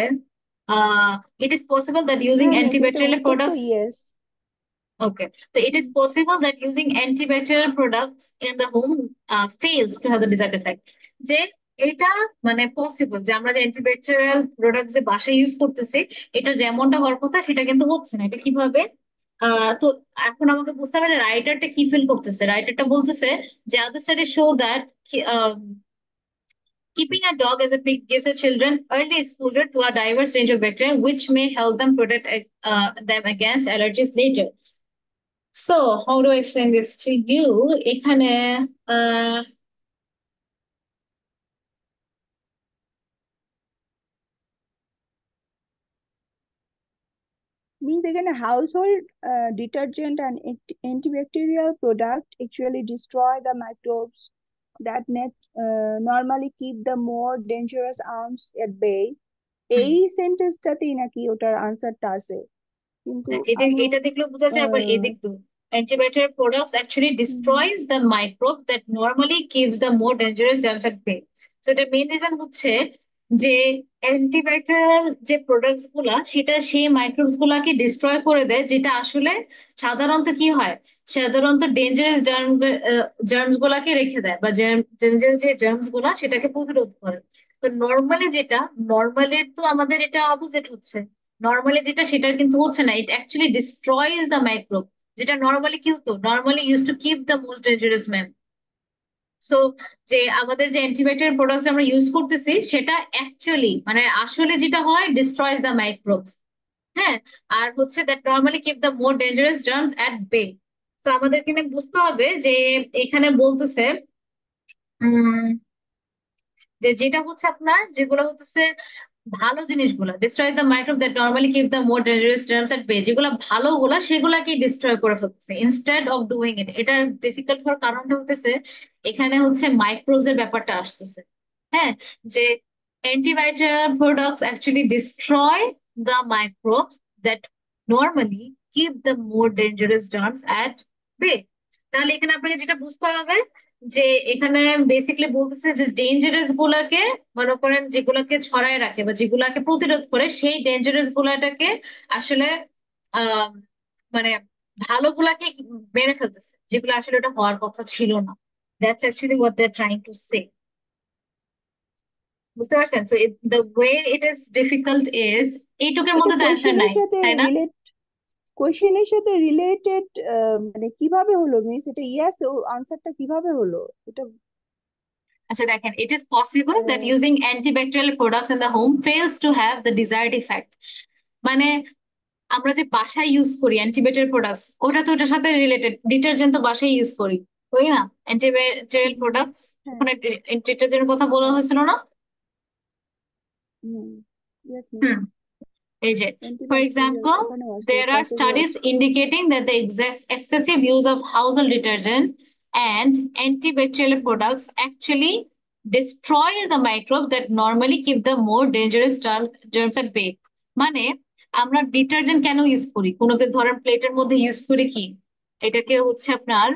it is possible that using হ্যাঁ miss, এটা অ্যান্টিব্যাকটেরিয়াল উত্তর তো products. Yes. Okay, so it is possible that using antibacterial products in the home fails to have the desired effect. যে এটা মানে পসিবল যে আমরা যে অ্যান্টিব্যাকটেরিয়াল প্রোডাক্ট যে বাসায় ইউজ করতেছি, এটা যেমনটা হওয়ার কথা সেটা কিন্তু হচ্ছে না। এটা কিভাবে? তো এখন আমাকে বুঝতে হবে যে রাইটারটা কি ফিল করতেছে। রাইটারটা বলতেছে যে other studies show that keeping a dog as a pet gives the children early exposure to a diverse range of bacteria, which may help them protect them against allergies later. So, how do I explain this to you? এখানে Means again, a household detergent and antibacterial product actually destroy the microbes that normally keep the more dangerous arms at bay. এই সেন্টেন্সটাতেই নাকি ওটার আনসারটা আছে, কিন্তু আমি এটা দেখলেও বোঝা যায়, আবার এই দেখতো antibacterial products actually destroys the microbe that normally keeps the more dangerous germs at bay. So the main reason হচ্ছে যে অ্যান্টিব্যাকটেরিয়াল যে প্রোডাক্টস গুলা সেটা সেই মাইক্রোবস গুলাকে ডিস্ট্রয় করে দেয়, যেটা আসলে সাধারণত কি হয়, সাধারণত ডেঞ্জারাস জার্মস গুলাকে রেখে দেয়, বা ডেঞ্জারাস যে জার্মস গুলা সেটাকে প্রতিরোধ করে। তো নর্মালি তো আমাদের এটা অপোজিট হচ্ছে। নর্মালি যেটা সেটা কিন্তু হচ্ছে না, it actually destroys the microbe. যেটা নর্মালি কি হতো, normally use to keep the most dangerous ma'am. So যে আমাদের যে অ্যান্টিবায়োটিক প্রোডাক্টস আমরা ইউজ করতেছি সেটা অ্যাকচুয়ালি মানে আসলে যেটা হয়, ডিস্ট্রয়েস দ্য মাইক্রোবস। হ্যাঁ, আর হচ্ছে that normally keep the more dangerous germs at বে। তো আমাদের এখানে বুঝতে হবে যে এখানে বলতেছে যে যেটা হচ্ছে আপনার যেগুলো হচ্ছে ভালো জিনিসগুলো, destroy the microbe that normally keep the more dangerous germs at বে, যেগুলো ভালোগুলো সেগুলাকে ডিস্ট্রয় করে ফেলতেছে ইনস্টেড অফ ডুইং ইট। এটা ডিফিকাল্ট হওয়ার কারণটা হতেছে এখানে হচ্ছে মাইক্রোবস এর ব্যাপারটা আসতেছে। হ্যাঁ, যে antibacterial products actually destroy the microbes that normally keep the more dangerous germs at bay. তাহলে এখানে আপনাকে যেটা বুঝতে হবে যে এখানে বেসিক্যালি বলতেছে যে ডেঞ্জারাস গুলাকে মনে করেন যেগুলাকে ছড়ায় রাখে বা যেগুলাকে প্রতিরোধ করে, সেই ডেঞ্জারাস গুলাটাকে আসলে আহ মানে ভালো গুলাকে মেরে ফেলতেছে, যেগুলো আসলে ওটা হওয়ার কথা ছিল না। That's actually what they are trying to say. বুঝতে পারছেন? So the way it is difficult is এইটুকের এটা মধ্যে তো অ্যান্সার কোয়েশ্চেনের নাই, সাথে তাই না? রিলেটেড মানে কিভাবে হলো মিস, এটা ইয়েস আনসারটা কিভাবে হলো এটা? আচ্ছা দেখেন, it is possible that using antibacterial products in the home fails to have the desired effect. মানে আমরা যে বাসায় ইউজ করি অ্যান্টিবায়োটিক প্রোডাক্টস, ওটা তো ওটার সাথে রিলেটেড। ডিটারজেন্ট তো বাসায় ইউজ করি, করি না? অ্যান্টিবায়োটিক প্রোডাক্টস, ওখানে ডিটারজেন্টের কথা বলা হয়েছিল না? ইয়েস মিস, হুম, এই যে for example, there are studies indicating that the excessive use of household detergent and antibacterial products actually destroy the microbes that normally keep the more dangerous germs at bay. মানে আমরা detergent কেন use করি? কোনোতে ধরেন প্লেটের মধ্যে use করি কি, এটাকে হচ্ছে আপনার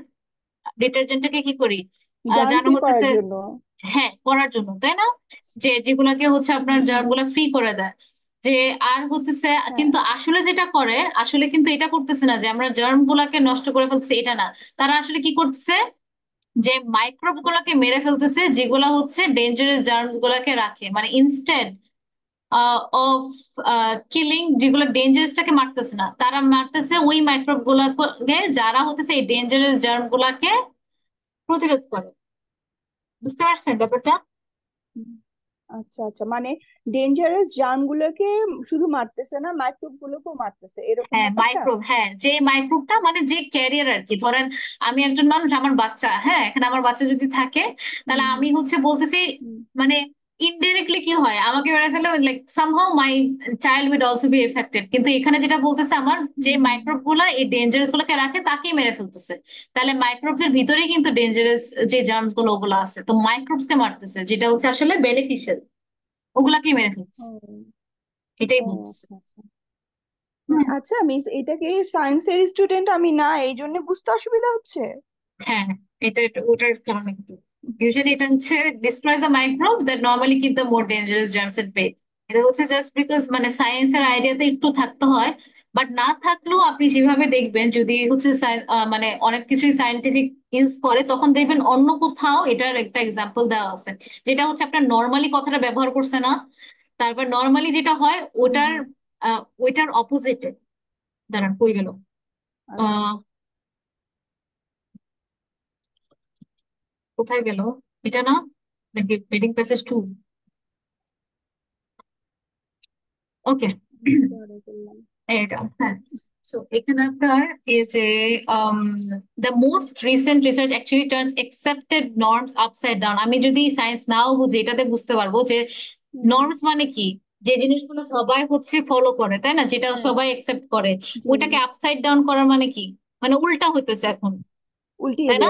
ডিটারজেন্টটাকে কি করি, জানো হচ্ছে হ্যাঁ করার জন্য, তাই না? যে যেগুলাকে হচ্ছে আপনার জার্মগুলা ফ্রি করে দেয়, যে আর হতেছে কিন্তু আসলে যেটা করে, আসলে কিন্তু এটা করতেছে না যে আমরা জার্ম গুলাকে নষ্ট করে ফেলতেছি, এটা না। তারা আসলে কি করতেছে, যে মাইক্রোব গুলাকে মেরে ফেলতেছে, যেগুলা হচ্ছে ডেঞ্জারাস জার্মস গুলাকে রাখে। মানে ইনস্টেড অফ কিলিং যেগুলো ডেঞ্জারাসটাকে মারতেছে না, তারা মারতেছে ওই মাইক্রোব গুলাকে যারা হতেছে এই ডেঞ্জারাস জার্ম গুলাকে প্রতিরোধ করে। বুঝতে পারছেন ব্যাপারটা? আচ্ছা আচ্ছা, মানে ডেঞ্জারাস জার্মগুলোকে শুধু মারতেছে না, মাইক্রোব গুলোকেও মারতেছে, এরকম হ্যাঁ ব্যাপারটা? মাইক্রোব, হ্যাঁ যে মাইক্রোবটা মানে যে ক্যারিয়ার আর কি। ধরেন আমি একজন মানুষ, আমার বাচ্চা, হ্যাঁ এখানে আমার বাচ্চা যদি থাকে, তাহলে আমি হচ্ছে বলতেছি মানে ইনডিরেক্টলি কি হয়, আমাকে মেরে ফেলে, like somehow my child weed also be affected. কিন্তু এখানে যেটা বলতেছে আমার যে মাইক্রোব গুলা এই ডেঞ্জারাস গুলোকে রাখে তাকেই মেরে ফেলতেছে। তাহলে মাইক্রোবস এর ভিতরেই কিন্তু ডেঞ্জারাস যে জার্মস গুলো ওগুলো আছে, তো মাইক্রোবস কে মারতেছে, যেটা হচ্ছে আসলে বেনিফিশিয়াল, ওগুলাকেই মেরে ফেলতেছে, এটাই বলতেছে। আচ্ছা মিস, এটা কি সায়েন্সের স্টুডেন্ট আমি না, এই জন্য বুঝতে অসুবিধা হচ্ছে? হ্যাঁ ওটার কারণে একটু ইউজুয়ালি এটা হচ্ছে destroy the microbes that normally keep the more dangerous germs at bay. এটা হচ্ছে জাস্ট বিকজ মানে সায়েন্সের আইডিয়াতে একটু থাকতে হয়, বাট না থাকলেও আপনি যেভাবে দেখবেন যদি হচ্ছে মানে অনেক কিছুই সায়েন্টিফিক ইউজ করে, তখন দেখবেন অন্য কোথাও এটার একটা এক্সাম্পল দেওয়া আছে, যেটা হচ্ছে আপনার নর্মালি কথাটা ব্যবহার করছে না, তারপর নর্মালি যেটা হয় ওইটার অপোজিটে। দাঁড়ান কই গেল, কোথায় গেল, এটা না নাকি রিডিং প্যাসেজ 2? ওকে, এটা হ্যাঁ। সো এখানে আপনার এই যে the most recent research actually turns accepted norms upside down. আমি যদি সায়েন্স নাও বুঝি, এটাতে বুঝতে পারবো যে নর্মস মানে কি, যে জিনিসগুলো সবাই হচ্ছে ফলো করে, তাই না, যেটা সবাই অ্যাকসেপ্ট করে, ওইটাকে আপসাইড ডাউন করার মানে কি, মানে উল্টা হইতেছে এখন, তাই না?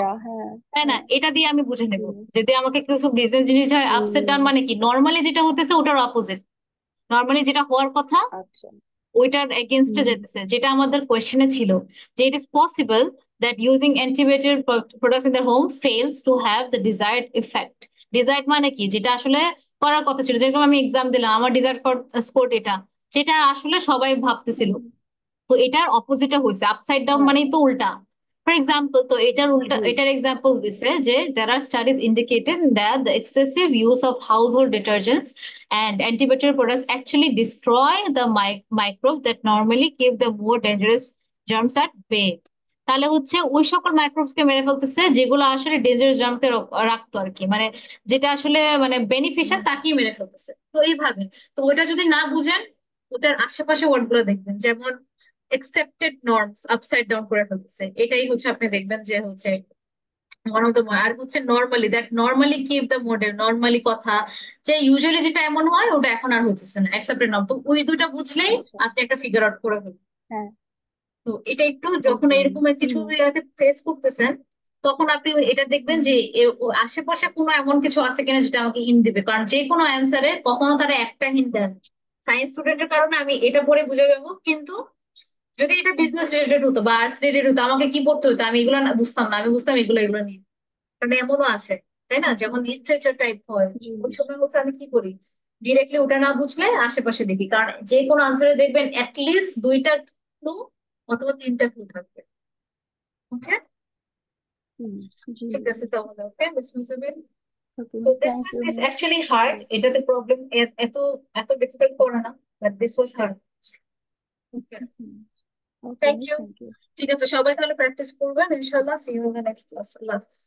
তাই না, এটা দিয়ে আমি বুঝে নেব। যদি আমাকে কিছু বিজনেস জিনিস হয় আপসাইড ডাউন মানে কি, নর্মালি যেটা হতেছে ওটার অপোজিট, নর্মালি যেটা হওয়ার কথা ওইটার এগেনস্টে যেতেছে। যেটা আমাদের কোয়েশ্চেনে ছিল যে it is possible that using antibacterial products in the home fails to have the desired effect. Desired মানে কি, যেটা আসলে করার কথা ছিল, যেরকম আমি এক্সাম দিলাম, আমার ডিজায়ার্ড স্কোর এটা, সেটা আসলে সবাই ভাবতেছিল। তো এটার অপোজিটটা হয়েছে, আপসাইড ডাউন মানেই তো উল্টা। ফর এক্সাম্পল, তো এটার উল্টা, এটার এক্সাম্পল দিছে যে there are studies indicated that the excessive use of household detergents and antibacterial products actually destroy the microbes that normally keep the more dangerous germs at bay. তাহলে হচ্ছে ওই সকল মাইক্রোবস কে মেরে ফেলতেছে যেগুলো আসলে ডেঞ্জারাস জার্মকে রাখতো আর কি, মানে যেটা আসলে মানে বেনিফিশিয়াল তাকেই মেরে ফেলতেছে। তো এইভাবে, তো ওটা যদি না বুঝেন, ওটার আশেপাশে ওয়ার্ড গুলো দেখবেন, যেমন accepted norms upside down করে ফেলতেছে, এটাই হচ্ছে আপনি দেখবেন যে হচ্ছে one of the আর হচ্ছে normally, that normally keep the model, normally কথা যে ইউজুয়ালি যেটা এমন হয় ওটা এখন আর হইতেছে না, অ্যাকসেপ্টেড নর্ম। তো ওই দুটা বুঝলেই আপনি একটা ফিগার আউট করে ফেলবেন। হ্যাঁ তো এটা একটু যখন এরকম কিছু ফেস করতেছেন, তখন আপনি এটা দেখবেন যে আশেপাশে কোনো এমন কিছু আছে কিনা যেটা আমাকে হিন্ট দিবে, কারণ যে কোনো অ্যান্সারে কখনো তারা একটা হিন্ট দেন। সায়েন্স স্টুডেন্টের কারণে আমি এটা পড়ে বুঝে যাবো, কিন্তু যদি এটা বিজনেস রিলেটেড হতো বা আর্টস রিলেটেড হতো, আমাকে কি পড়তে হতো, আমি এগুলো বুঝতাম না, আমি বুঝতাম এগুলো এগুলো নিয়ে। কারণ এমনও আসে, তাই না, যেমন লিটারেচার টাইপ হয়, ওই সময় হচ্ছে আমি কি করি, ডিরেক্টলি ওটা না বুঝলে আশেপাশে দেখি, কারণ যে কোনো আনসারে দেখবেন অ্যাটলিস্ট দুইটা ক্লু অথবা তিনটা ক্লু থাকবে। ওকে, ঠিক আছে তাহলে। ওকে miss Muzammil, so this was is actually hard, এটাতে প্রবলেম এত এত ডিফিকাল্ট করে না, but this was hard. Okay, thank you. ঠিক আছে, সবাই তাহলে প্র্যাকটিস করবেন ইনশাআল্লাহ। See you in the next class. আল্লাহ হাফেজ।